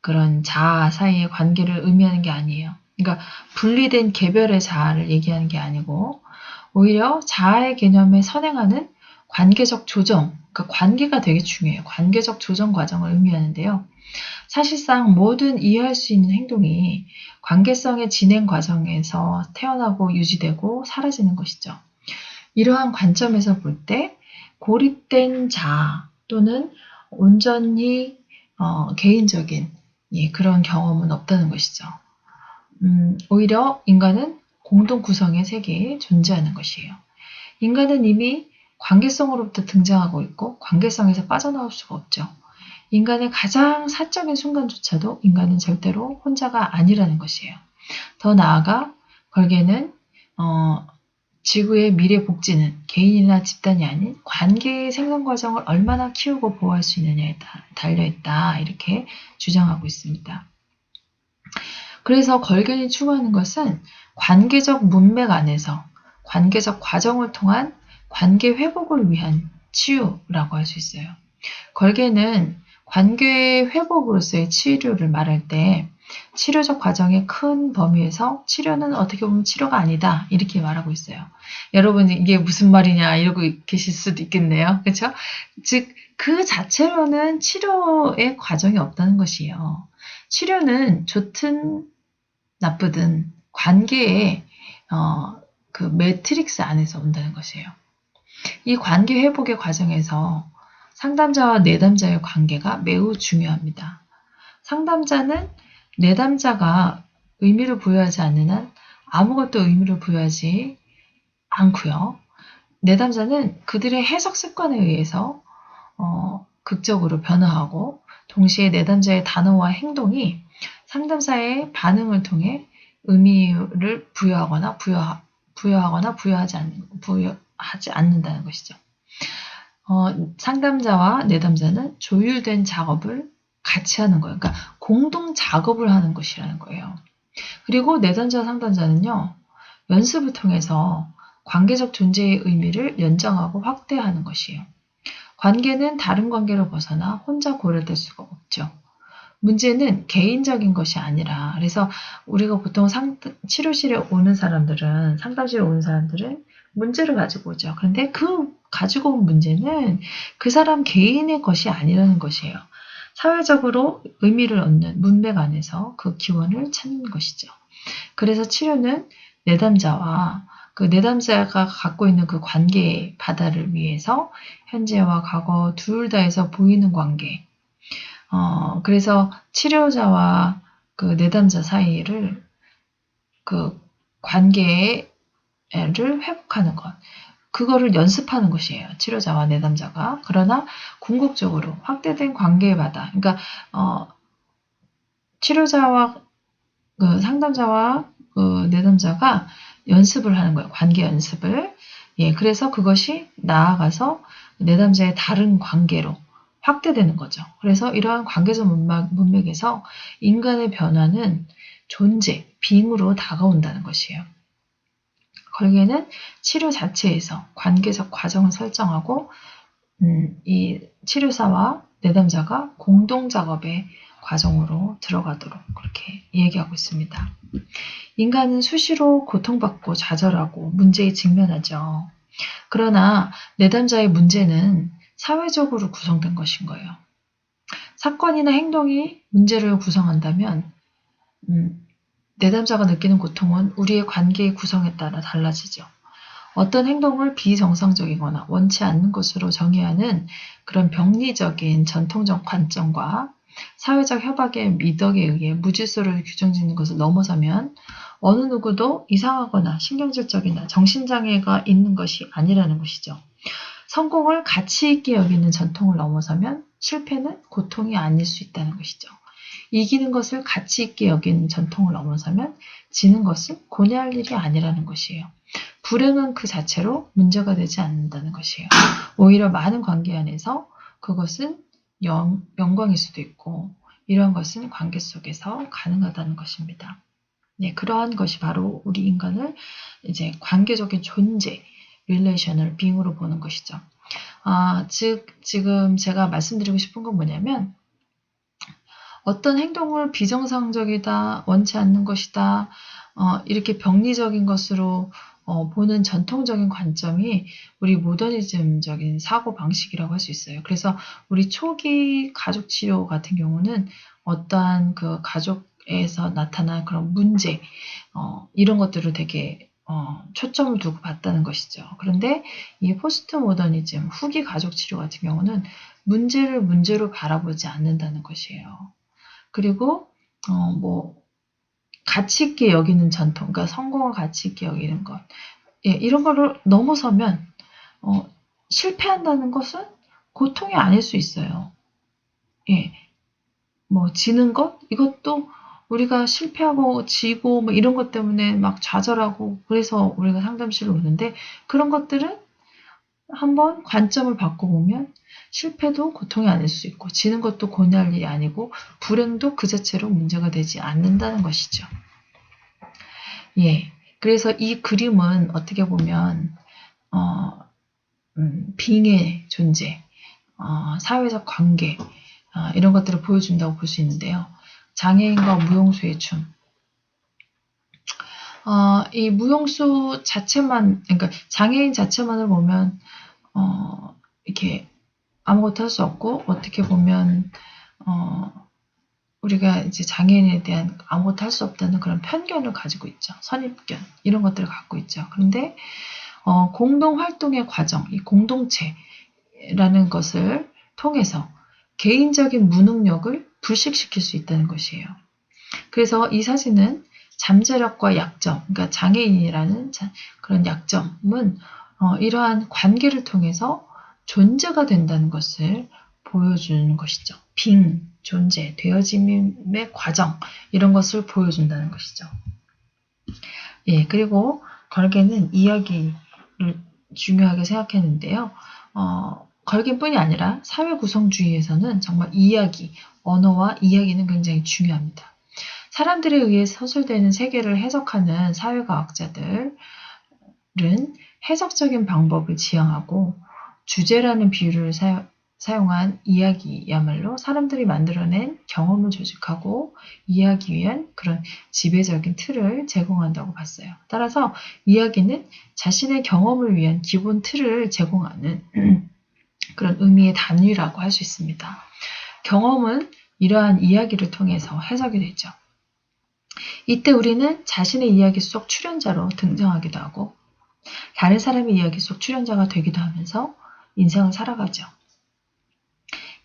그런 자아 사이의 관계를 의미하는 게 아니에요. 그러니까 분리된 개별의 자아를 얘기하는 게 아니고 오히려 자아의 개념에 선행하는 관계적 조정, 그러니까 관계가 되게 중요해요. 관계적 조정 과정을 의미하는데요. 사실상 모든 이해할 수 있는 행동이 관계성의 진행 과정에서 태어나고 유지되고 사라지는 것이죠. 이러한 관점에서 볼 때 고립된 자아 또는 온전히 개인적인 그런 경험은 없다는 것이죠. 오히려 인간은 공동 구성의 세계에 존재하는 것이에요. 인간은 이미 관계성으로부터 등장하고 있고 관계성에서 빠져나올 수가 없죠. 인간의 가장 사적인 순간조차도 인간은 절대로 혼자가 아니라는 것이에요. 더 나아가 걸개는 지구의 미래 복지는 개인이나 집단이 아닌 관계의 생존 과정을 얼마나 키우고 보호할 수 있느냐에 달려있다 이렇게 주장하고 있습니다. 그래서 걸견이 추구하는 것은 관계적 문맥 안에서 관계적 과정을 통한 관계 회복을 위한 치유라고 할 수 있어요. 걸개는 관계 회복으로서의 치료를 말할 때 치료적 과정의 큰 범위에서 치료는 어떻게 보면 치료가 아니다 이렇게 말하고 있어요. 여러분 이게 무슨 말이냐 이러고 계실 수도 있겠네요. 그렇죠? 즉 그 자체로는 치료의 과정이 없다는 것이에요. 치료는 좋든 나쁘든 관계의 그 매트릭스 안에서 온다는 것이에요. 이 관계 회복의 과정에서 상담자와 내담자의 관계가 매우 중요합니다. 상담자는 내담자가 의미를 부여하지 않는 한 아무것도 의미를 부여하지 않고요. 내담자는 그들의 해석 습관에 의해서 극적으로 변화하고 동시에 내담자의 단어와 행동이 상담사의 반응을 통해 의미를 부여하거나 부여하지 않는다는 것이죠. 상담자와 내담자는 조율된 작업을 같이 하는 거예요. 그러니까 공동 작업을 하는 것이라는 거예요. 그리고 내담자 상담자는요. 연습을 통해서 관계적 존재의 의미를 연장하고 확대하는 것이에요. 관계는 다른 관계로 벗어나 혼자 고려될 수가 없죠. 문제는 개인적인 것이 아니라 그래서 우리가 보통 치료실에 오는 사람들은 상담실에 오는 사람들은 문제를 가지고 오죠. 그런데 그 가지고 온 문제는 그 사람 개인의 것이 아니라는 것이에요. 사회적으로 의미를 얻는 문맥 안에서 그 기원을 찾는 것이죠. 그래서 치료는 내담자와 그 내담자가 갖고 있는 그 관계의 바다를 위해서 현재와 과거 둘 다에서 보이는 관계. 그래서 치료자와 그 내담자 사이를 그 관계를 회복하는 것. 그거를 연습하는 것이에요. 치료자와 내담자가. 그러나 궁극적으로 확대된 관계의 바다. 그러니까 치료자와 그 상담자와 그 내담자가 연습을 하는 거예요. 관계 연습을. 그래서 그것이 나아가서 내담자의 다른 관계로 확대되는 거죠. 그래서 이러한 관계적 문맥에서 인간의 변화는 존재, 빙으로 다가온다는 것이에요. 걸개는 치료 자체에서 관계적 과정을 설정하고 이 치료사와 내담자가 공동작업의 과정으로 들어가도록 그렇게 얘기하고 있습니다. 인간은 수시로 고통받고 좌절하고 문제에 직면하죠. 그러나 내담자의 문제는 사회적으로 구성된 것인 거예요. 사건이나 행동이 문제를 구성한다면 내담자가 느끼는 고통은 우리의 관계의 구성에 따라 달라지죠. 어떤 행동을 비정상적이거나 원치 않는 것으로 정의하는 그런 병리적인 전통적 관점과 사회적 협약의 미덕에 의해 무질서를 규정짓는 것을 넘어서면 어느 누구도 이상하거나 신경질적이나 정신장애가 있는 것이 아니라는 것이죠. 성공을 가치 있게 여기는 전통을 넘어서면 실패는 고통이 아닐 수 있다는 것이죠. 이기는 것을 가치 있게 여기는 전통을 넘어서면 지는 것을 고뇌할 일이 아니라는 것이에요. 불행은 그 자체로 문제가 되지 않는다는 것이에요. 오히려 많은 관계 안에서 그것은 영광일 수도 있고 이런 것은 관계 속에서 가능하다는 것입니다. 네, 그러한 것이 바로 우리 인간을 이제 관계적인 존재, 릴레이션을 빙으로 보는 것이죠. 즉 지금 제가 말씀드리고 싶은 건 뭐냐면 어떤 행동을 비정상적이다, 원치 않는 것이다, 이렇게 병리적인 것으로 보는 전통적인 관점이 우리 모더니즘적인 사고 방식이라고 할 수 있어요. 그래서 우리 초기 가족 치료 같은 경우는 어떠한 그 가족에서 나타난 그런 문제, 이런 것들을 되게 초점을 두고 봤다는 것이죠. 그런데 이 포스트 모더니즘, 후기 가족 치료 같은 경우는 문제를 문제로 바라보지 않는다는 것이에요. 그리고 가치 있게 여기는 전통, 그러니까 성공을 가치 있게 여기는 것, 이런 거를 넘어서면 실패한다는 것은 고통이 아닐 수 있어요. 지는 것, 이것도 우리가 실패하고 지고 이런 것 때문에 막 좌절하고 그래서 우리가 상담실로 오는데 그런 것들은 한번 관점을 바꿔보면 실패도 고통이 아닐 수 있고 지는 것도 고뇌할 일이 아니고 불행도 그 자체로 문제가 되지 않는다는 것이죠. 그래서 이 그림은 어떻게 보면 빙의 존재, 사회적 관계 이런 것들을 보여준다고 볼 수 있는데요. 장애인과 무용수의 춤. 이 무용수 자체만, 그러니까 장애인 자체만을 보면 이렇게 아무것도 할 수 없고 어떻게 보면 우리가 이제 장애인에 대한 아무것도 할 수 없다는 그런 편견을 가지고 있죠. 선입견 이런 것들을 갖고 있죠. 그런데 공동 활동의 과정, 이 공동체라는 것을 통해서 개인적인 무능력을 불식시킬 수 있다는 것이에요. 그래서 이 사진은 잠재력과 약점, 그러니까 장애인이라는 그런 약점은 이러한 관계를 통해서 존재가 된다는 것을 보여주는 것이죠. 빙, 존재, 되어짐의 과정 이런 것을 보여준다는 것이죠. 그리고 걸개는 이야기를 중요하게 생각했는데요. 걸개뿐이 아니라 사회구성주의에서는 정말 이야기, 언어와 이야기는 굉장히 중요합니다. 사람들에 의해 서술되는 세계를 해석하는 사회과학자들은 해석적인 방법을 지향하고 주제라는 비유를 사용한 이야기야말로 사람들이 만들어낸 경험을 조직하고 이해하기 위한 그런 지배적인 틀을 제공한다고 봤어요. 따라서 이야기는 자신의 경험을 위한 기본 틀을 제공하는 그런 의미의 단위라고 할 수 있습니다. 경험은 이러한 이야기를 통해서 해석이 되죠. 이때 우리는 자신의 이야기 속 출연자로 등장하기도 하고 다른 사람의 이야기 속 출연자가 되기도 하면서 인생을 살아가죠.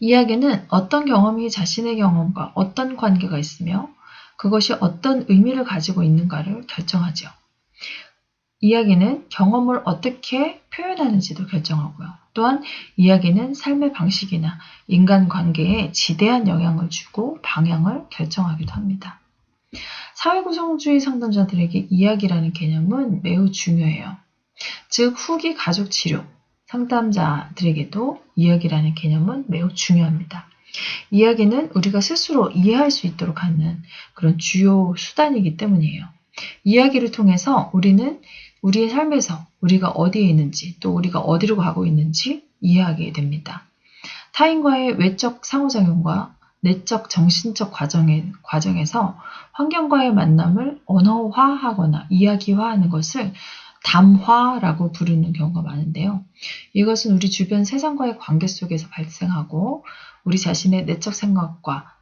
이야기는 어떤 경험이 자신의 경험과 어떤 관계가 있으며 그것이 어떤 의미를 가지고 있는가를 결정하죠. 이야기는 경험을 어떻게 표현하는지도 결정하고요. 또한 이야기는 삶의 방식이나 인간관계에 지대한 영향을 주고 방향을 결정하기도 합니다. 사회구성주의 상담자들에게 이야기라는 개념은 매우 중요해요. 즉 후기 가족치료, 상담자들에게도 이야기라는 개념은 매우 중요합니다. 이야기는 우리가 스스로 이해할 수 있도록 하는 그런 주요 수단이기 때문이에요. 이야기를 통해서 우리는 우리의 삶에서 우리가 어디에 있는지 또 우리가 어디로 가고 있는지 이해하게 됩니다. 타인과의 외적 상호작용과 내적 정신적 과정에서 환경과의 만남을 언어화하거나 이야기화하는 것을 담화라고 부르는 경우가 많은데요. 이것은 우리 주변 세상과의 관계 속에서 발생하고 우리 자신의 내적 생각과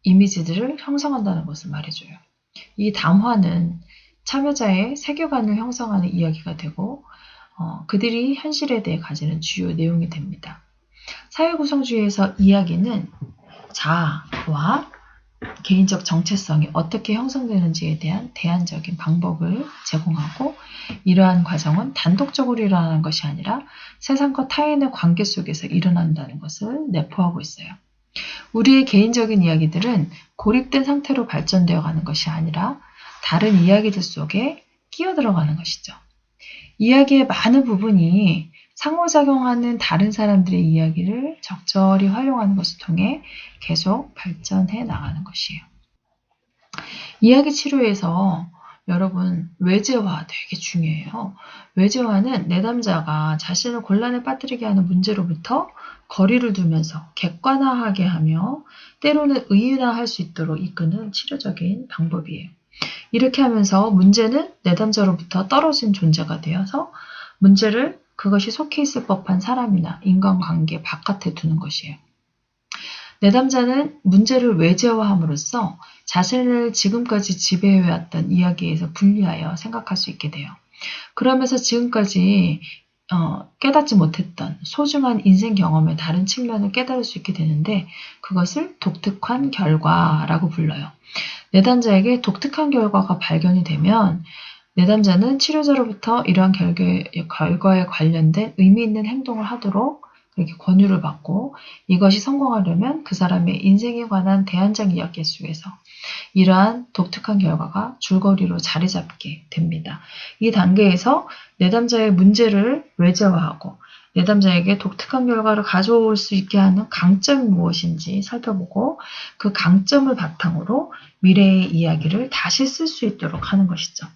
이미지들을 형성한다는 것을 말해줘요. 이 담화는 참여자의 세계관을 형성하는 이야기가 되고 그들이 현실에 대해 가지는 주요 내용이 됩니다. 사회구성주의에서 이야기는 자아와 개인적 정체성이 어떻게 형성되는지에 대한 대안적인 방법을 제공하고 이러한 과정은 단독적으로 일어나는 것이 아니라 세상과 타인의 관계 속에서 일어난다는 것을 내포하고 있어요. 우리의 개인적인 이야기들은 고립된 상태로 발전되어 가는 것이 아니라 다른 이야기들 속에 끼어들어가는 것이죠. 이야기의 많은 부분이 상호작용하는 다른 사람들의 이야기를 적절히 활용하는 것을 통해 계속 발전해 나가는 것이에요. 이야기 치료에서 여러분 외제화 되게 중요해요. 외제화는 내담자가 자신을 곤란에 빠뜨리게 하는 문제로부터 거리를 두면서 객관화하게 하며 때로는 의인화할 수 있도록 이끄는 치료적인 방법이에요. 이렇게 하면서 문제는 내담자로부터 떨어진 존재가 되어서 문제를 그것이 속해 있을 법한 사람이나 인간관계 바깥에 두는 것이에요. 내담자는 문제를 외제화함으로써 자신을 지금까지 지배해왔던 이야기에서 분리하여 생각할 수 있게 돼요. 그러면서 지금까지 깨닫지 못했던 소중한 인생 경험의 다른 측면을 깨달을 수 있게 되는데 그것을 독특한 결과라고 불러요. 내담자에게 독특한 결과가 발견이 되면 내담자는 치료자로부터 이러한 결과에 관련된 의미 있는 행동을 하도록 그렇게 권유를 받고 이것이 성공하려면 그 사람의 인생에 관한 대안적 이야기 속에서 이러한 독특한 결과가 줄거리로 자리 잡게 됩니다. 이 단계에서 내담자의 문제를 외제화하고 내담자에게 독특한 결과를 가져올 수 있게 하는 강점이 무엇인지 살펴보고 그 강점을 바탕으로 미래의 이야기를 다시 쓸 수 있도록 하는 것이죠.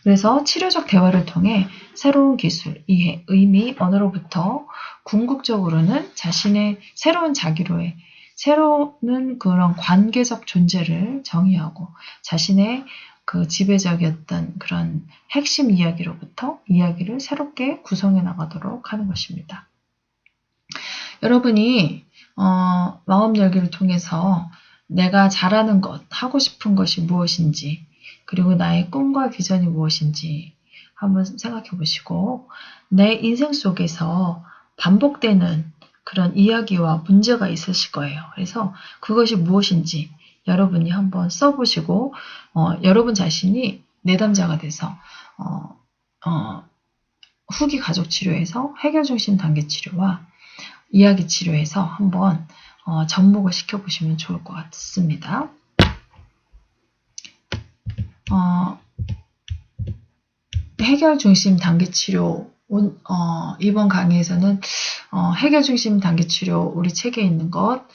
그래서 치료적 대화를 통해 새로운 기술, 이해, 의미, 언어로부터 궁극적으로는 자신의 새로운 자기로의 새로운 그런 관계적 존재를 정의하고 자신의 그 지배적이었던 그런 핵심 이야기로부터 이야기를 새롭게 구성해 나가도록 하는 것입니다. 여러분이 마음 열기를 통해서 내가 잘하는 것, 하고 싶은 것이 무엇인지 그리고 나의 꿈과 비전이 무엇인지 한번 생각해 보시고 내 인생 속에서 반복되는 그런 이야기와 문제가 있으실 거예요. 그래서 그것이 무엇인지 여러분이 한번 써보시고 여러분 자신이 내담자가 돼서 후기 가족 치료에서 해결 중심 단계 치료와 이야기 치료에서 한번 접목을 시켜보시면 좋을 것 같습니다. 해결 중심 단계 치료 이번 강의에서는 해결 중심 단계 치료 우리 책에 있는 것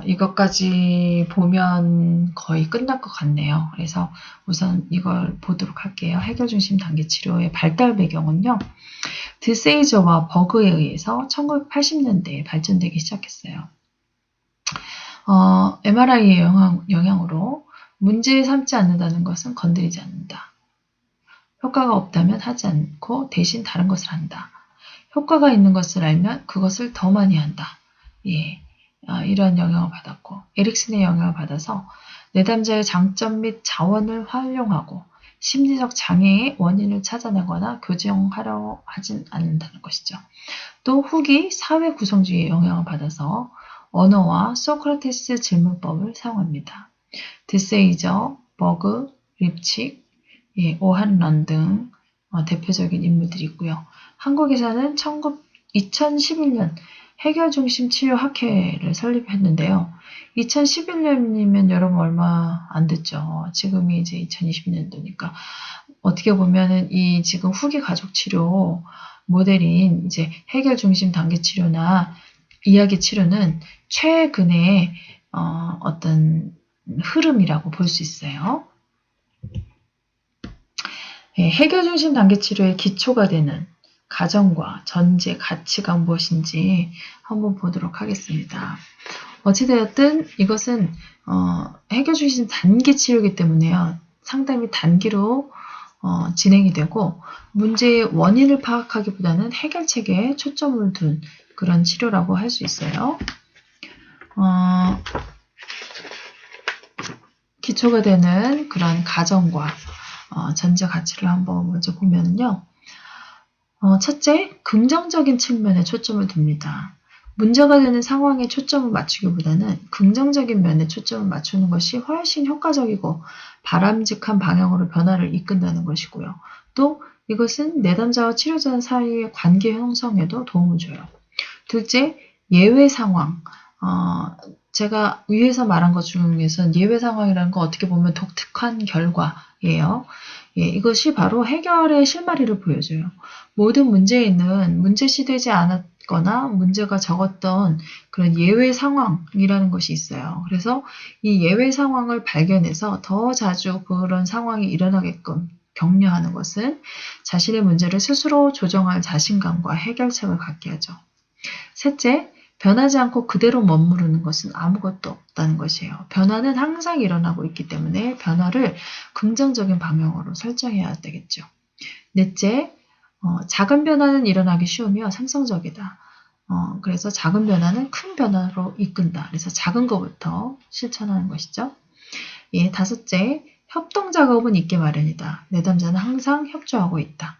이것까지 보면 거의 끝날 것 같네요. 그래서 우선 이걸 보도록 할게요. 해결 중심 단계 치료의 발달 배경은요. 드세이저와 버그에 의해서 1980년대에 발전되기 시작했어요. MRI의 영향으로 문제 삼지 않는다는 것은 건드리지 않는다. 효과가 없다면 하지 않고 대신 다른 것을 한다. 효과가 있는 것을 알면 그것을 더 많이 한다. 이러한 영향을 받았고 에릭슨의 영향을 받아서 내담자의 장점 및 자원을 활용하고 심리적 장애의 원인을 찾아내거나 교정하려 하진 않는다는 것이죠. 또 후기 사회 구성주의의 영향을 받아서 언어와 소크라테스 질문법을 사용합니다. 드세이저, 버그, 립칙, 오한런 등 대표적인 인물들이 있고요. 한국에서는 2011년 해결중심 치료학회를 설립했는데요. 2011년이면 여러분 얼마 안 됐죠. 지금이 이제 2020년도니까 어떻게 보면은 이 지금 후기 가족 치료 모델인 이제 해결 중심 단계 치료나 이야기 치료는 최근의 어떤 흐름이라고 볼 수 있어요. 해결 중심 단계 치료의 기초가 되는 가정과 전제, 가치가 무엇인지 한번 보도록 하겠습니다. 어찌되었든 이것은 해결 중심 단계 치료이기 때문에요. 상담이 단기로 진행이 되고 문제의 원인을 파악하기보다는 해결책에 초점을 둔 그런 치료라고 할 수 있어요. 기초가 되는 그런 가정과 전제 가치를 한번 먼저 보면요. 첫째, 긍정적인 측면에 초점을 둡니다. 문제가 되는 상황에 초점을 맞추기보다는 긍정적인 면에 초점을 맞추는 것이 훨씬 효과적이고 바람직한 방향으로 변화를 이끈다는 것이고요. 또 이것은 내담자와 치료자 사이의 관계 형성에도 도움을 줘요. 둘째, 예외 상황. 제가 위에서 말한 것 중에서는 예외 상황이라는 건 어떻게 보면 독특한 결과예요. 이것이 바로 해결의 실마리를 보여줘요. 모든 문제에는 문제시되지 않았거나 문제가 적었던 그런 예외 상황이라는 것이 있어요. 그래서 이 예외 상황을 발견해서 더 자주 그런 상황이 일어나게끔 격려하는 것은 자신의 문제를 스스로 조정할 자신감과 해결책을 갖게 하죠. 셋째, 변하지 않고 그대로 머무르는 것은 아무것도 없다는 것이에요. 변화는 항상 일어나고 있기 때문에 변화를 긍정적인 방향으로 설정해야 되겠죠. 넷째, 작은 변화는 일어나기 쉬우며 생성적이다. 그래서 작은 변화는 큰 변화로 이끈다. 그래서 작은 것부터 실천하는 것이죠. 다섯째, 협동 작업은 있게 마련이다. 내담자는 항상 협조하고 있다.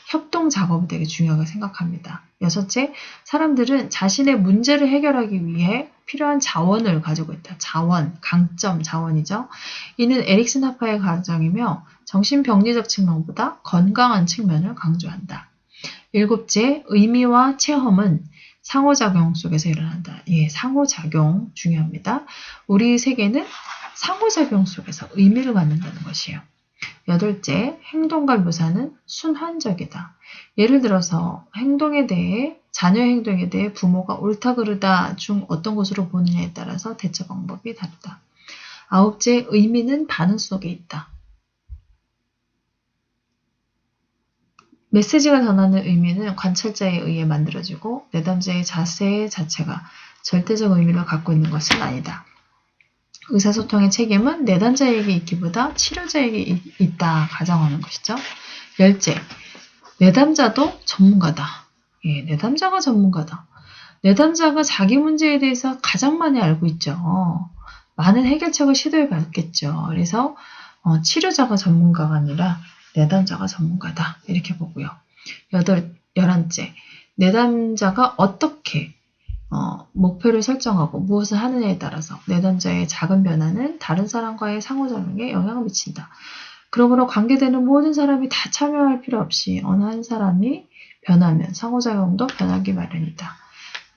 협동 작업이 되게 중요하게 생각합니다. 여섯째, 사람들은 자신의 문제를 해결하기 위해 필요한 자원을 가지고 있다. 자원, 강점 자원이죠. 이는 에릭슨 하파의 가정이며 정신병리적 측면보다 건강한 측면을 강조한다. 일곱째, 의미와 체험은 상호작용 속에서 일어난다. 상호작용 중요합니다. 우리 세계는 상호작용 속에서 의미를 갖는다는 것이에요. 여덟째, 행동과 묘사는 순환적이다. 예를 들어서 자녀의 행동에 대해 부모가 옳다 그르다 중 어떤 것으로 보느냐에 따라서 대처 방법이 다르다. 아홉째, 의미는 반응 속에 있다. 메시지가 전하는 의미는 관찰자에 의해 만들어지고 내담자의 자세 자체가 절대적 의미를 갖고 있는 것은 아니다. 의사소통의 책임은 내담자에게 있기보다 치료자에게 있다 가정하는 것이죠. 열째, 내담자도 전문가다. 내담자가 전문가다. 내담자가 자기 문제에 대해서 가장 많이 알고 있죠. 많은 해결책을 시도해 봤겠죠. 그래서 치료자가 전문가가 아니라 내담자가 전문가다. 이렇게 보고요. 열한째, 내담자가 어떻게 목표를 설정하고 무엇을 하느냐에 따라서 내담자의 작은 변화는 다른 사람과의 상호작용에 영향을 미친다. 그러므로 관계되는 모든 사람이 다 참여할 필요 없이 어느 한 사람이 변하면 상호작용도 변하기 마련이다.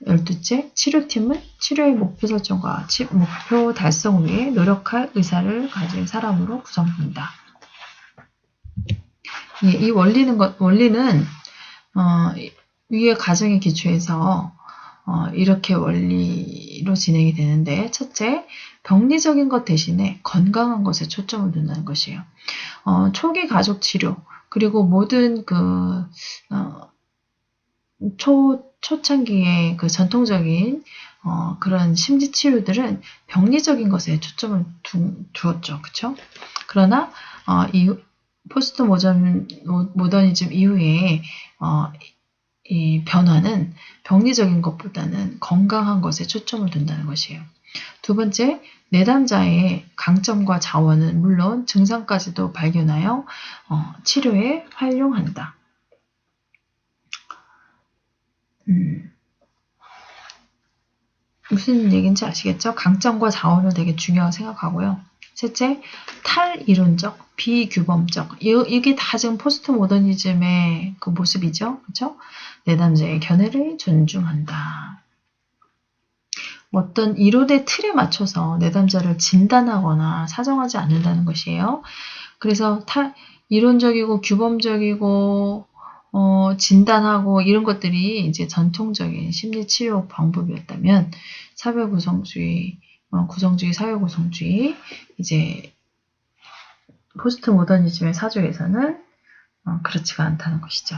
12째, 치료팀은 치료의 목표 설정과 목표 달성 위에 노력할 의사를 가진 사람으로 구성된다. 이 원리는 위의 가정에 기초해서 이렇게 원리로 진행이 되는데, 첫째, 병리적인 것 대신에 건강한 것에 초점을 둔다는 것이에요. 초기 가족 치료, 그리고 모든 초창기의 그 전통적인 그런 심리 치료들은 병리적인 것에 초점을 두었죠. 그쵸? 그러나 포스트 모더니즘 이후에 이 변화는 병리적인 것보다는 건강한 것에 초점을 둔다는 것이에요. 두 번째, 내담자의 강점과 자원은 물론 증상까지도 발견하여 치료에 활용한다. 무슨 얘기인지 아시겠죠? 강점과 자원을 되게 중요하게 생각하고요. 셋째, 탈이론적, 비규범적. 이게 다 지금 포스트 모더니즘의 그 모습이죠. 그렇죠? 내담자의 견해를 존중한다. 어떤 이론의 틀에 맞춰서 내담자를 진단하거나 사정하지 않는다는 것이에요. 그래서 이론적이고 규범적이고 진단하고 이런 것들이 이제 전통적인 심리치료 방법이었다면 사회구성주의, 구성주의, 사회구성주의, 이제 포스트 모더니즘의 사조에서는 그렇지가 않다는 것이죠.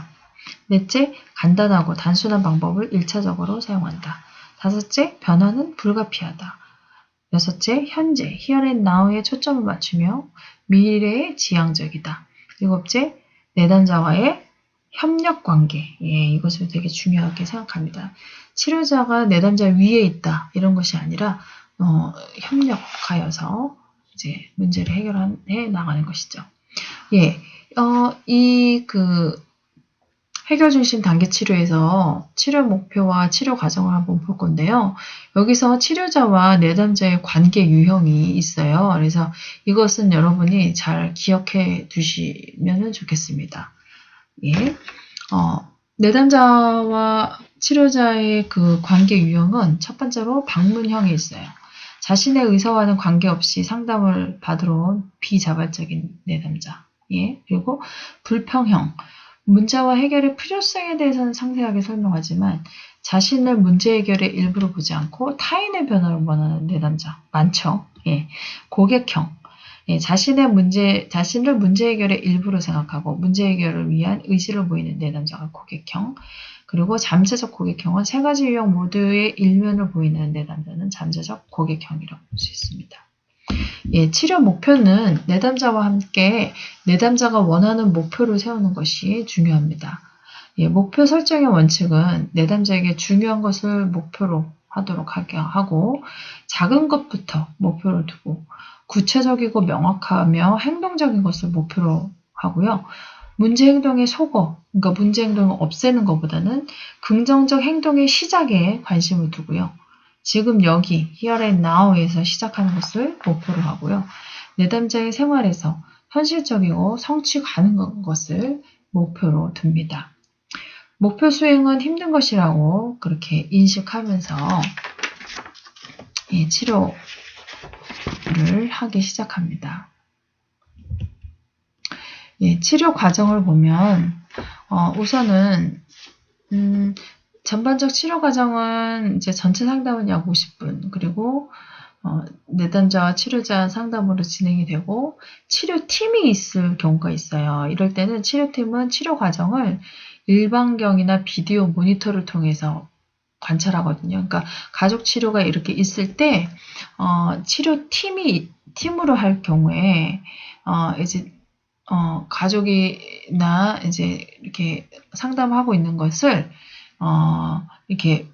넷째, 간단하고 단순한 방법을 1차적으로 사용한다. 다섯째, 변화는 불가피하다. 여섯째, 현재, here and now에 초점을 맞추며 미래에 지향적이다. 일곱째, 내담자와의 협력관계. 예, 이것을 되게 중요하게 생각합니다. 치료자가 내담자 위에 있다. 이런 것이 아니라 협력하여서 이제 문제를 해결해 나가는 것이죠. 예, 해결 중심 단계 치료에서 치료 목표와 치료 과정을 한번 볼 건데요. 여기서 치료자와 내담자의 관계 유형이 있어요. 그래서 이것은 여러분이 잘 기억해 두시면 좋겠습니다. 예. 내담자와 치료자의 그 관계 유형은 첫 번째로 방문형이 있어요. 자신의 의사와는 관계없이 상담을 받으러 온 비자발적인 내담자. 예. 그리고 불평형. 문제와 해결의 필요성에 대해서는 상세하게 설명하지만 자신을 문제 해결의 일부로 보지 않고 타인의 변화를 원하는 내담자 많죠. 예. 고객형. 예, 자신을 문제 해결의 일부로 생각하고 문제 해결을 위한 의지를 보이는 내담자가 고객형. 그리고 잠재적 고객형은 세 가지 유형 모두의 일면을 보이는 내담자는 잠재적 고객형이라고 볼 수 있습니다. 예, 치료 목표는 내담자와 함께 내담자가 원하는 목표를 세우는 것이 중요합니다. 예, 목표 설정의 원칙은 내담자에게 중요한 것을 목표로 하도록 하게 하고 작은 것부터 목표를 두고 구체적이고 명확하며 행동적인 것을 목표로 하고요. 문제 행동의 소거, 그러니까 문제 행동을 없애는 것보다는 긍정적 행동의 시작에 관심을 두고요. 지금 여기 here and now에서 시작하는 것을 목표로 하고요. 내담자의 생활에서 현실적이고 성취 가능한 것을 목표로 둡니다. 목표 수행은 힘든 것이라고 그렇게 인식하면서 치료를 하기 시작합니다. 치료 과정을 보면 우선은 전반적 치료 과정은 이제 전체 상담은 약 50분, 그리고 내담자와 치료자 상담으로 진행이 되고 치료팀이 있을 경우가 있어요. 이럴 때는 치료팀은 치료 과정을 일반경이나 비디오 모니터를 통해서 관찰하거든요. 그러니까 가족 치료가 이렇게 있을 때 팀으로 할 경우에 이제 가족이나 이제 이렇게 상담하고 있는 것을 이렇게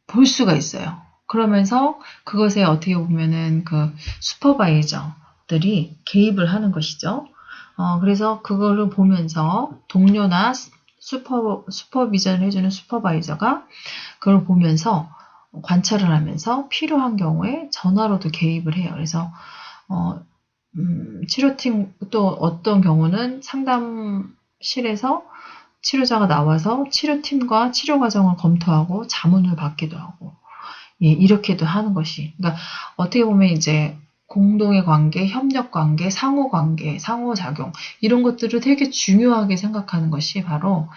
볼 수가 있어요. 그러면서 그것에 어떻게 보면은 그 슈퍼바이저들이 개입을 하는 것이죠. 그래서 그거를 보면서 동료나 슈퍼비전을 해주는 슈퍼바이저가 그걸 보면서 관찰을 하면서 필요한 경우에 전화로도 개입을 해요. 그래서 치료팀 또 어떤 경우는 상담실에서 치료자가 나와서 치료팀과 치료 과정을 검토하고 자문을 받기도 하고, 예, 이렇게도 하는 것이, 그러니까 어떻게 보면 이제 공동의 관계, 협력 관계, 상호 관계, 상호작용 이런 것들을 되게 중요하게 생각하는 것이 바로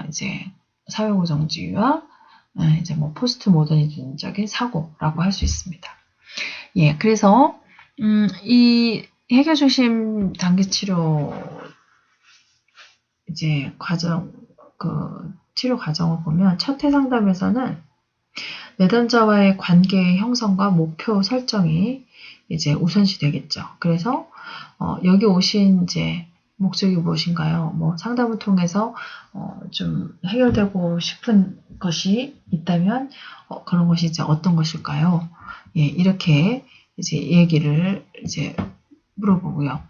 이제 사회고정주의와 이제 뭐 포스트 모더니즘적인 사고라고 할 수 있습니다. 예, 그래서 이 해결 중심 단기 치료 이제 치료 과정을 보면 첫 회 상담에서는 내담자와의 관계의 형성과 목표 설정이 이제 우선시 되겠죠. 그래서 여기 오신 이제 목적이 무엇인가요? 뭐 상담을 통해서 좀 해결되고 싶은 것이 있다면 그런 것이 이제 어떤 것일까요? 예, 이렇게 이제 얘기를 이제 물어보고요.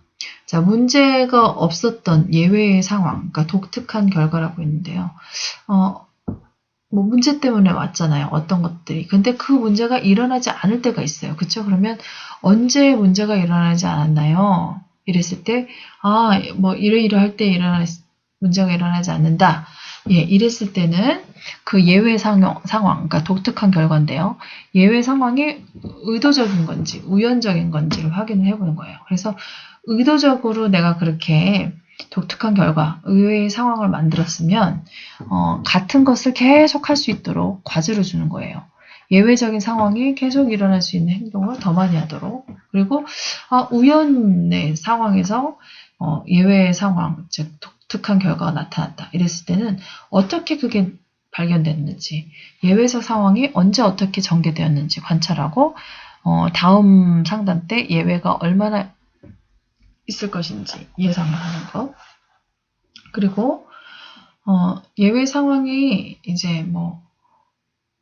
자, 문제가 없었던 예외의 상황, 그러니까 독특한 결과라고 했는데요. 뭐 문제 때문에 왔잖아요. 어떤 것들이. 근데 그 문제가 일어나지 않을 때가 있어요. 그쵸? 그러면 언제 문제가 일어나지 않았나요? 이랬을 때, 뭐 이러이러할 때 문제가 일어나지 않는다. 예, 이랬을 때는 그 예외 상황, 그러니까 독특한 결과인데요. 예외 상황이 의도적인 건지 우연적인 건지를 확인을 해보는 거예요. 그래서 의도적으로 내가 그렇게 독특한 결과, 의외의 상황을 만들었으면 같은 것을 계속 할 수 있도록 과제를 주는 거예요. 예외적인 상황이 계속 일어날 수 있는 행동을 더 많이 하도록. 그리고 우연의 상황에서 예외의 상황, 즉 독특한 결과가 나타났다. 이랬을 때는 어떻게 그게 발견됐는지, 예외적 상황이 언제 어떻게 전개되었는지 관찰하고 다음 상담 때 예외가 얼마나 있을 것인지 예상을 하는 것. 그리고 예외 상황이 이제 뭐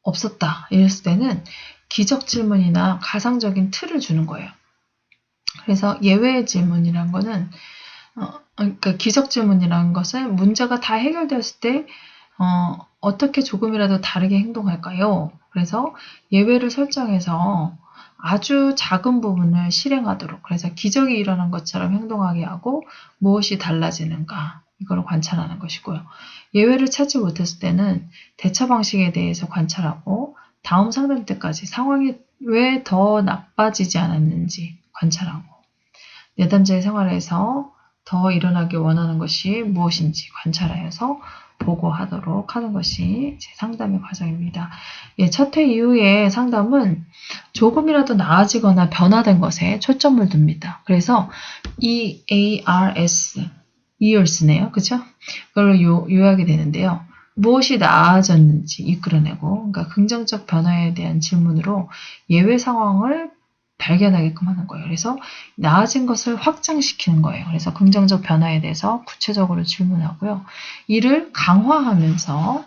없었다 이랬을 때는 기적 질문이나 가상적인 틀을 주는 거예요. 그래서 예외 질문이란 거는 그러니까 기적 질문이라는 것은 문제가 다 해결되었을 때 어떻게 조금이라도 다르게 행동할까요? 그래서 예외를 설정해서 아주 작은 부분을 실행하도록, 그래서 기적이 일어난 것처럼 행동하게 하고 무엇이 달라지는가 이걸 관찰하는 것이고요. 예외를 찾지 못했을 때는 대처 방식에 대해서 관찰하고 다음 상담 때까지 상황이 왜 더 나빠지지 않았는지 관찰하고 내담자의 생활에서 더 일어나길 원하는 것이 무엇인지 관찰하여서 보고하도록 하는 것이 제 상담의 과정입니다. 첫 회 이후의 상담은 조금이라도 나아지거나 변화된 것에 초점을 둡니다. 그래서 EARS, years네요. 그죠? 그걸 요약이 되는데요. 무엇이 나아졌는지 이끌어내고, 그러니까 긍정적 변화에 대한 질문으로 예외 상황을 발견하게끔 하는 거예요. 그래서 나아진 것을 확장시키는 거예요. 그래서 긍정적 변화에 대해서 구체적으로 질문하고요. 이를 강화하면서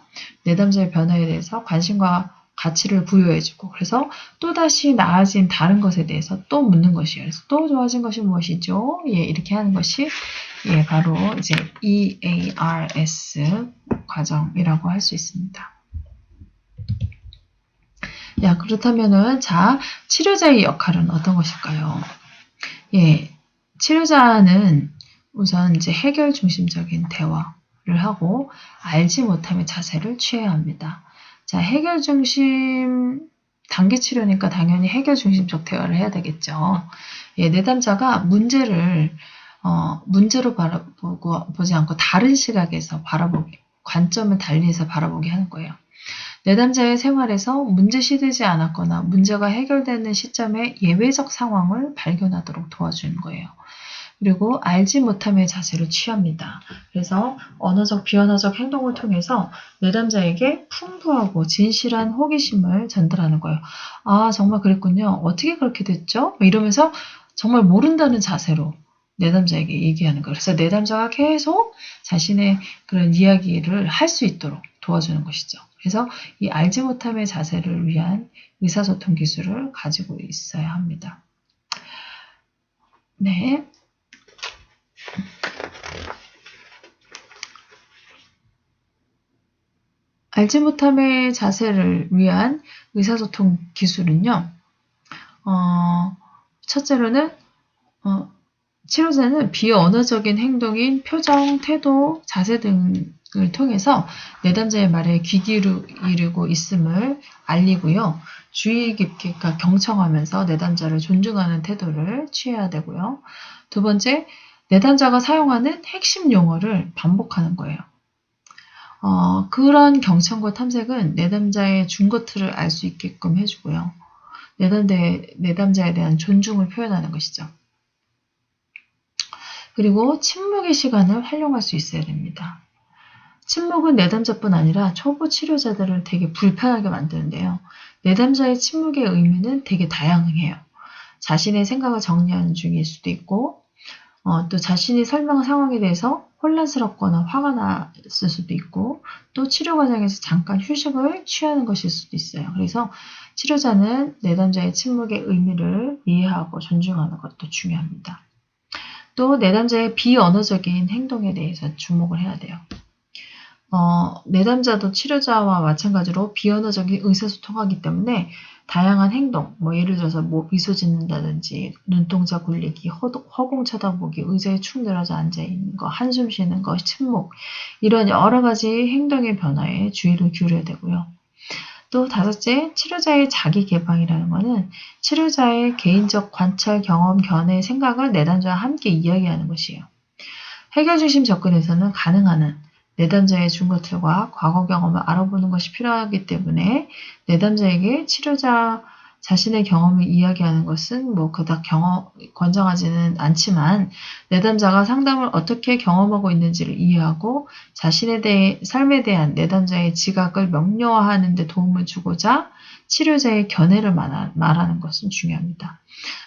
내담자의 변화에 대해서 관심과 가치를 부여해주고, 그래서 또다시 나아진 다른 것에 대해서 또 묻는 것이에요. 그래서 또 좋아진 것이 무엇이죠? 이렇게 하는 것이 바로 이제 EARS 과정이라고 할 수 있습니다. 그렇다면은, 치료자의 역할은 어떤 것일까요? 치료자는 우선 이제 해결 중심적인 대화를 하고 알지 못함의 자세를 취해야 합니다. 해결 중심 단기 치료니까 당연히 해결 중심적 대화를 해야 되겠죠. 내담자가 문제로 보지 않고 다른 시각에서 관점을 달리해서 바라보게 하는 거예요. 내담자의 생활에서 문제 시되지 않았거나 문제가 해결되는 시점에 예외적 상황을 발견하도록 도와주는 거예요. 그리고 알지 못함의 자세를 취합니다. 그래서 언어적, 비언어적 행동을 통해서 내담자에게 풍부하고 진실한 호기심을 전달하는 거예요. 정말 그랬군요. 어떻게 그렇게 됐죠? 이러면서 정말 모른다는 자세로 내담자에게 얘기하는 거예요. 그래서 내담자가 계속 자신의 그런 이야기를 할 수 있도록 도와주는 것이죠. 그래서 이 알지 못함의 자세를 위한 의사소통 기술을 가지고 있어야 합니다. 네. 알지 못함의 자세를 위한 의사소통 기술은요. 첫째로는 치료자는 비언어적인 행동인 표정, 태도, 자세 등을 통해서 내담자의 말에 귀 기울이고 있음을 알리고요. 주의 깊게 경청하면서 내담자를 존중하는 태도를 취해야 되고요. 두 번째, 내담자가 사용하는 핵심 용어를 반복하는 거예요. 그런 경청과 탐색은 내담자의 중거틀을 알 수 있게끔 해주고요. 내담자에 대한 존중을 표현하는 것이죠. 그리고 침묵의 시간을 활용할 수 있어야 됩니다. 침묵은 내담자뿐 아니라 초보 치료자들을 되게 불편하게 만드는데요. 내담자의 침묵의 의미는 되게 다양해요. 자신의 생각을 정리하는 중일 수도 있고, 또 자신이 설명한 상황에 대해서 혼란스럽거나 화가 났을 수도 있고, 또 치료 과정에서 잠깐 휴식을 취하는 것일 수도 있어요. 그래서 치료자는 내담자의 침묵의 의미를 이해하고 존중하는 것도 중요합니다. 또 내담자의 비언어적인 행동에 대해서 주목을 해야 돼요. 내담자도 치료자와 마찬가지로 비언어적인 의사소통하기 때문에 다양한 행동, 예를 들어서 미소 짓는다든지 눈동자 굴리기, 허공 쳐다보기, 의자에 축 늘어져 앉아있는 거, 한숨 쉬는 거, 침묵 이런 여러 가지 행동의 변화에 주의를 기울여야 되고요. 또 다섯째, 치료자의 자기 개방이라는 것은 치료자의 개인적 관찰, 경험, 견해, 생각을 내담자와 함께 이야기하는 것이에요. 해결 중심 접근에서는 가능한 한 내담자의 준 것들과 과거 경험을 알아보는 것이 필요하기 때문에 내담자에게 치료자 자신의 경험을 이야기하는 것은 뭐 그닥 권장하지는 않지만 내담자가 상담을 어떻게 경험하고 있는지를 이해하고 삶에 대한 내담자의 지각을 명료화하는 데 도움을 주고자 치료자의 견해를 말하는 것은 중요합니다.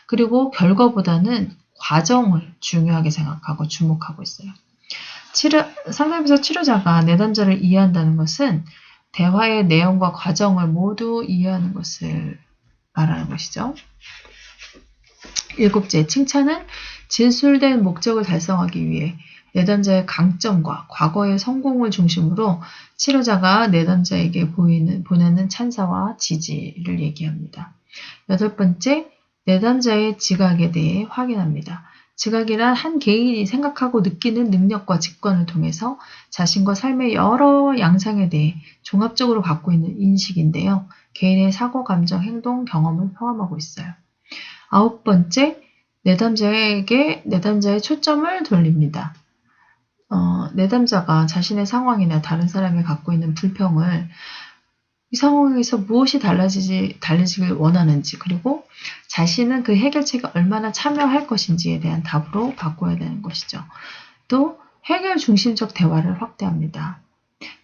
그리고 결과보다는 과정을 중요하게 생각하고 주목하고 있어요. 상담에서 치료자가 내담자를 이해한다는 것은 대화의 내용과 과정을 모두 이해하는 것을 말하는 것이죠. 7째, 칭찬은 진술된 목적을 달성하기 위해 내담자의 강점과 과거의 성공을 중심으로 치료자가 내담자에게 보내는 찬사와 지지를 얘기합니다. 8번째, 내담자의 지각에 대해 확인합니다. 지각이란 한 개인이 생각하고 느끼는 능력과 직관을 통해서 자신과 삶의 여러 양상에 대해 종합적으로 갖고 있는 인식인데요. 개인의 사고, 감정, 행동, 경험을 포함하고 있어요. 9번째, 내담자의 초점을 돌립니다. 내담자가 자신의 상황이나 다른 사람이 갖고 있는 불평을 이 상황에서 무엇이 달라지길 원하는지, 그리고 자신은 그 해결책에 얼마나 참여할 것인지에 대한 답으로 바꿔야 되는 것이죠. 또 해결 중심적 대화를 확대합니다.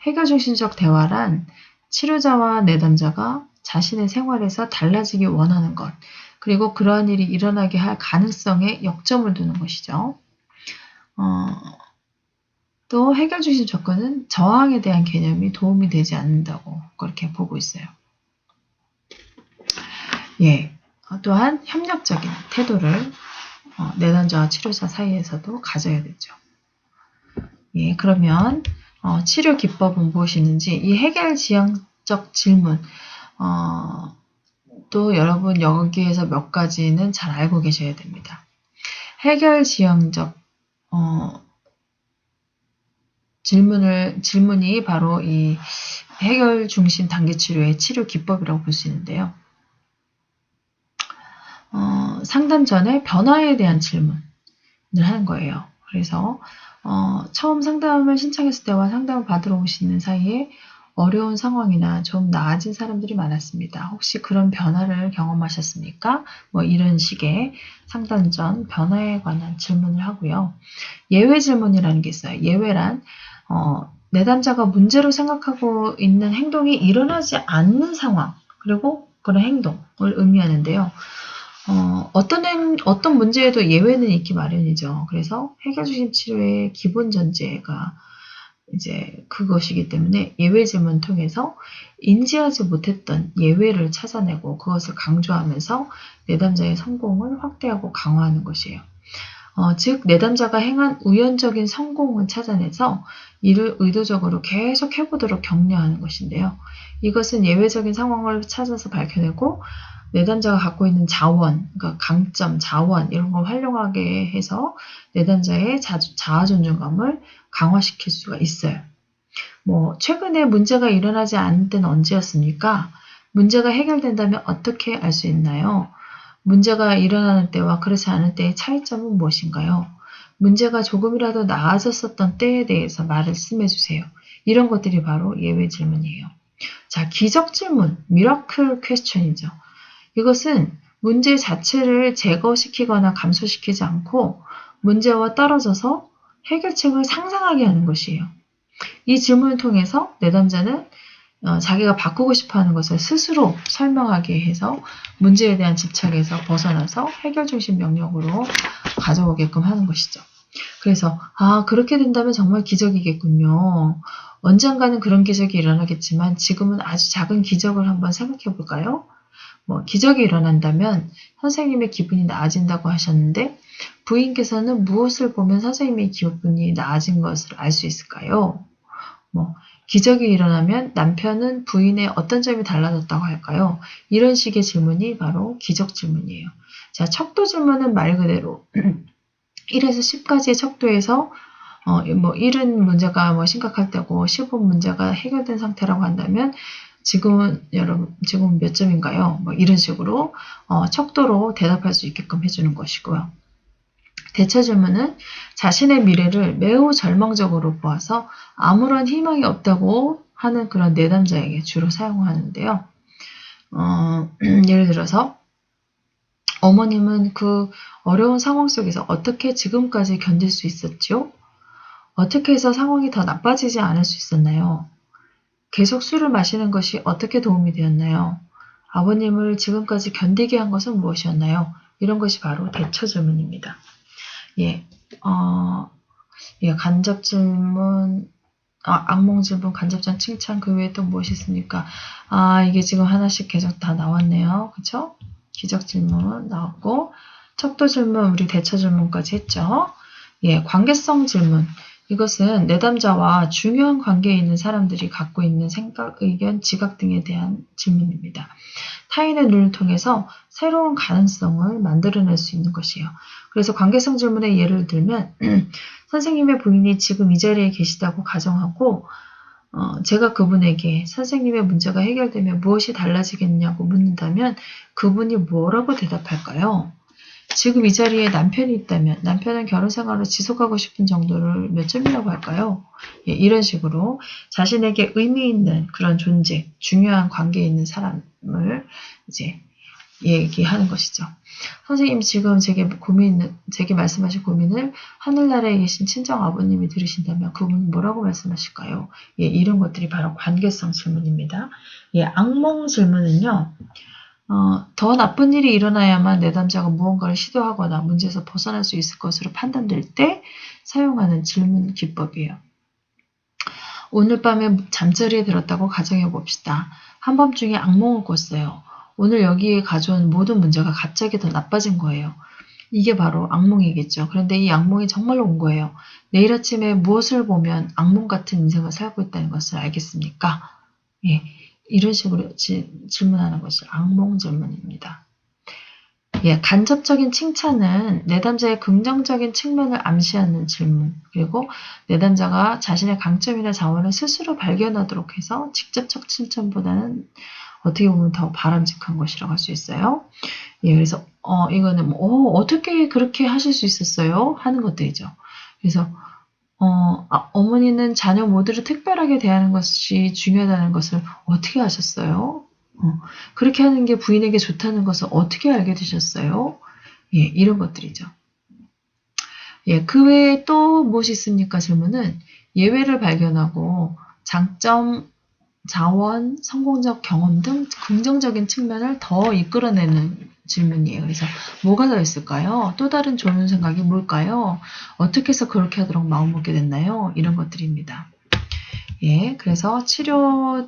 해결 중심적 대화란 치료자와 내담자가 자신의 생활에서 달라지길 원하는 것, 그리고 그러한 일이 일어나게 할 가능성에 역점을 두는 것이죠. 또 해결 중심 접근은 저항에 대한 개념이 도움이 되지 않는다고 그렇게 보고 있어요. 예, 또한 협력적인 태도를 내담자와 치료자 사이에서도 가져야 되죠. 예, 그러면 치료 기법은 무엇이는지 이 해결 지향적 질문 또 여러분 여기에서 몇 가지는 잘 알고 계셔야 됩니다. 해결 지향적 질문이 바로 이 해결 중심 단계 치료의 치료 기법이라고 볼 수 있는데요. 상담 전에 변화에 대한 질문을 하는 거예요. 그래서 처음 상담을 신청했을 때와 상담을 받으러 오시는 사이에 어려운 상황이나 좀 나아진 사람들이 많았습니다. 혹시 그런 변화를 경험하셨습니까? 뭐 이런 식의 상담 전 변화에 관한 질문을 하고요. 예외 질문이라는 게 있어요. 예외란 내담자가 문제로 생각하고 있는 행동이 일어나지 않는 상황, 그리고 그런 행동을 의미하는데요. 어떤 문제에도 예외는 있기 마련이죠. 그래서 해결 중심 치료의 기본 전제가 이제 그것이기 때문에 예외 질문 통해서 인지하지 못했던 예외를 찾아내고 그것을 강조하면서 내담자의 성공을 확대하고 강화하는 것이에요. 즉 내담자가 행한 우연적인 성공을 찾아내서 이를 의도적으로 계속 해보도록 격려하는 것인데요. 이것은 예외적인 상황을 찾아서 밝혀내고 내담자가 갖고 있는 자원, 그러니까 강점, 자원 이런 걸 활용하게 해서 내담자의 자아 존중감을 강화시킬 수가 있어요. 뭐 최근에 문제가 일어나지 않은 때는 언제였습니까? 문제가 해결된다면 어떻게 알 수 있나요? 문제가 일어나는 때와 그렇지 않을 때의 차이점은 무엇인가요? 문제가 조금이라도 나아졌었던 때에 대해서 말씀해 주세요. 이런 것들이 바로 예외 질문이에요. 자, 기적 질문, 미라클 퀘스천이죠. 이것은 문제 자체를 제거시키거나 감소시키지 않고 문제와 떨어져서 해결책을 상상하게 하는 것이에요. 이 질문을 통해서 내담자는 자기가 바꾸고 싶어하는 것을 스스로 설명하게 해서 문제에 대한 집착에서 벗어나서 해결 중심 명령으로 가져오게끔 하는 것이죠. 그래서 그렇게 된다면 정말 기적이겠군요. 언젠가는 그런 기적이 일어나겠지만 지금은 아주 작은 기적을 한번 생각해 볼까요? 기적이 일어난다면 선생님의 기분이 나아진다고 하셨는데 부인께서는 무엇을 보면 선생님의 기분이 나아진 것을 알 수 있을까요? 기적이 일어나면 남편은 부인의 어떤 점이 달라졌다고 할까요? 이런 식의 질문이 바로 기적 질문이에요. 자, 척도 질문은 말 그대로 1에서 10까지의 척도에서 1은 문제가 심각할 때고 10은 문제가 해결된 상태라고 한다면 지금은 몇 점인가요? 이런 식으로 척도로 대답할 수 있게끔 해주는 것이고요. 대처 질문은 자신의 미래를 매우 절망적으로 보아서 아무런 희망이 없다고 하는 그런 내담자에게 주로 사용하는데요. 예를 들어서 어머님은 그 어려운 상황 속에서 어떻게 지금까지 견딜 수 있었죠? 어떻게 해서 상황이 더 나빠지지 않을 수 있었나요? 계속 술을 마시는 것이 어떻게 도움이 되었나요? 아버님을 지금까지 견디게 한 것은 무엇이었나요? 이런 것이 바로 대처 질문입니다. 예, 간접 질문, 악몽 질문, 간접적 칭찬, 그 외에 또 무엇이 있습니까? 이게 지금 하나씩 계속 다 나왔네요. 그쵸? 기적 질문 나왔고, 척도 질문, 우리 대처 질문까지 했죠. 예, 관계성 질문. 이것은 내담자와 중요한 관계에 있는 사람들이 갖고 있는 생각, 의견, 지각 등에 대한 질문입니다. 타인의 눈을 통해서 새로운 가능성을 만들어낼 수 있는 것이에요. 그래서 관계성 질문의 예를 들면 선생님의 부인이 지금 이 자리에 계시다고 가정하고 제가 그분에게 선생님의 문제가 해결되면 무엇이 달라지겠냐고 묻는다면 그분이 뭐라고 대답할까요? 지금 이 자리에 남편이 있다면 남편은 결혼 생활을 지속하고 싶은 정도를 몇 점이라고 할까요? 예, 이런 식으로 자신에게 의미 있는 그런 존재, 중요한 관계에 있는 사람을 이제 얘기하는 것이죠. 선생님 지금 제게 말씀하신 고민을 하늘나라에 계신 친정 아버님이 들으신다면 그분은 뭐라고 말씀하실까요? 예, 이런 것들이 바로 관계성 질문입니다. 예, 악몽 질문은요. 더 나쁜 일이 일어나야만 내담자가 무언가를 시도하거나 문제에서 벗어날 수 있을 것으로 판단될 때 사용하는 질문 기법이에요. 오늘 밤에 잠자리에 들었다고 가정해 봅시다. 한밤중에 악몽을 꿨어요. 오늘 여기에 가져온 모든 문제가 갑자기 더 나빠진 거예요. 이게 바로 악몽이겠죠. 그런데 이 악몽이 정말로 온 거예요. 내일 아침에 무엇을 보면 악몽 같은 인생을 살고 있다는 것을 알겠습니까? 예. 이런 식으로 질문하는 것이 악몽 질문입니다. 예, 간접적인 칭찬은 내담자의 긍정적인 측면을 암시하는 질문, 그리고 내담자가 자신의 강점이나 자원을 스스로 발견하도록 해서 직접적 칭찬보다는 어떻게 보면 더 바람직한 것이라고 할 수 있어요. 예, 그래서 이거는 어떻게 그렇게 하실 수 있었어요? 하는 것들이죠. 그래서 어머니는 자녀 모두를 특별하게 대하는 것이 중요하다는 것을 어떻게 아셨어요? 그렇게 하는 게 부인에게 좋다는 것을 어떻게 알게 되셨어요? 예, 이런 것들이죠. 예, 그 외에 또 무엇이 있습니까? 질문은 예외를 발견하고 장점, 자원, 성공적 경험 등 긍정적인 측면을 더 이끌어내는 질문이에요. 그래서 뭐가 더 있을까요? 또 다른 좋은 생각이 뭘까요? 어떻게 해서 그렇게 하도록 마음먹게 됐나요? 이런 것들입니다. 예, 그래서 치료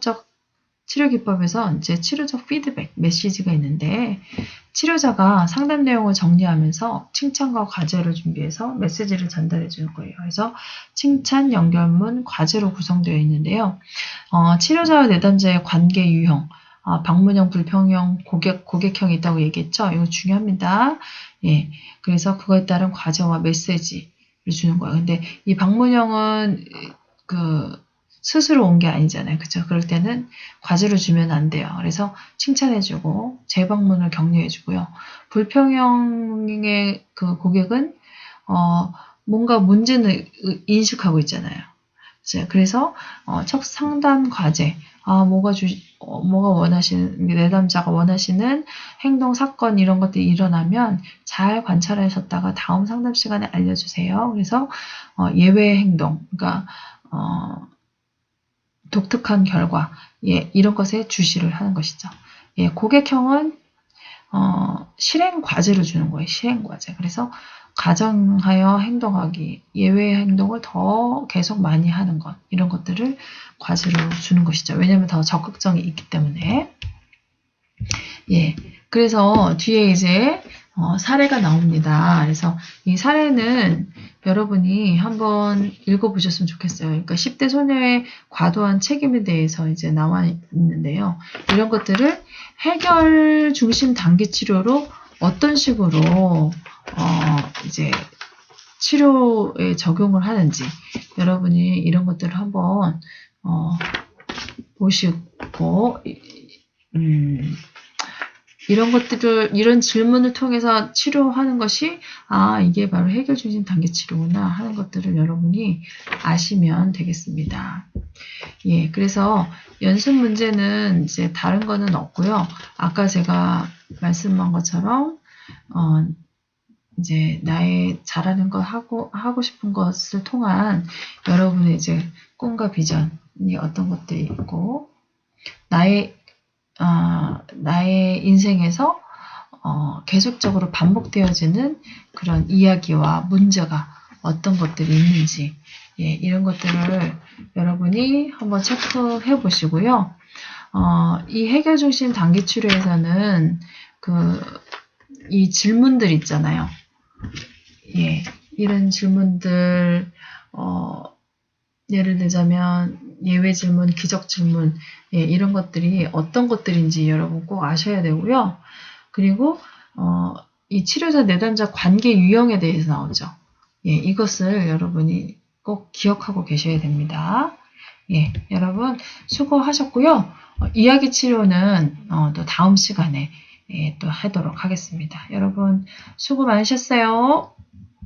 기법에서 이제 치료적 피드백, 메시지가 있는데 치료자가 상담 내용을 정리하면서 칭찬과 과제를 준비해서 메시지를 전달해 주는 거예요. 그래서 칭찬, 연결문, 과제로 구성되어 있는데요. 치료자와 내담자의 관계 유형, 방문형, 불평형, 고객형이 있다고 얘기했죠. 이거 중요합니다. 예, 그래서 그거에 따른 과제와 메시지를 주는 거예요. 근데 이 방문형은 스스로 온 게 아니잖아요. 그쵸? 그럴 때는 과제로 주면 안 돼요. 그래서 칭찬해주고 재방문을 격려해주고요. 불평형의 그 고객은 뭔가 문제는 인식하고 있잖아요. 그래서 첫 상담 과제, 뭐가 원하시는, 내담자가 원하시는 행동, 사건 이런 것들이 일어나면 잘 관찰하셨다가 다음 상담 시간에 알려주세요. 그래서 예외 행동, 그러니까 독특한 결과, 예, 이런 것에 주시를 하는 것이죠. 예, 고객형은 실행 과제를 주는 거예요. 실행 과제. 그래서 가정하여 행동하기, 예외 행동을 더 계속 많이 하는 것, 이런 것들을 과제로 주는 것이죠. 왜냐하면 더 적극성이 있기 때문에. 예, 그래서 뒤에 이제 사례가 나옵니다. 그래서 이 사례는 여러분이 한번 읽어보셨으면 좋겠어요. 그러니까 10대 소녀의 과도한 책임에 대해서 이제 나와 있는데요. 이런 것들을 해결 중심 단기 치료로 어떤 식으로 이제 치료에 적용을 하는지 여러분이 이런 것들을 한번 보시고 이런 것들을, 이런 질문을 통해서 치료하는 것이, 이게 바로 해결 중심 단계 치료구나 하는 것들을 여러분이 아시면 되겠습니다. 예, 그래서 연습 문제는 이제 다른 거는 없고요. 아까 제가 말씀한 것처럼, 이제 나의 잘하는 것 하고 싶은 것을 통한 여러분의 이제 꿈과 비전이 어떤 것들이 있고, 나의 인생에서 계속적으로 반복되어지는 그런 이야기와 문제가 어떤 것들이 있는지, 예, 이런 것들을 여러분이 한번 체크해 보시고요. 이 해결 중심 단기 치료에서는 이 질문들 있잖아요. 예, 이런 질문들, 예를 들자면 예외 질문, 기적 질문, 예, 이런 것들이 어떤 것들인지 여러분 꼭 아셔야 되고요. 그리고 이 치료자 내담자 관계 유형에 대해서 나오죠. 예, 이것을 여러분이 꼭 기억하고 계셔야 됩니다. 예, 여러분 수고하셨고요. 이야기 치료는 또 다음 시간에 또 하도록 하겠습니다. 여러분 수고 많으셨어요.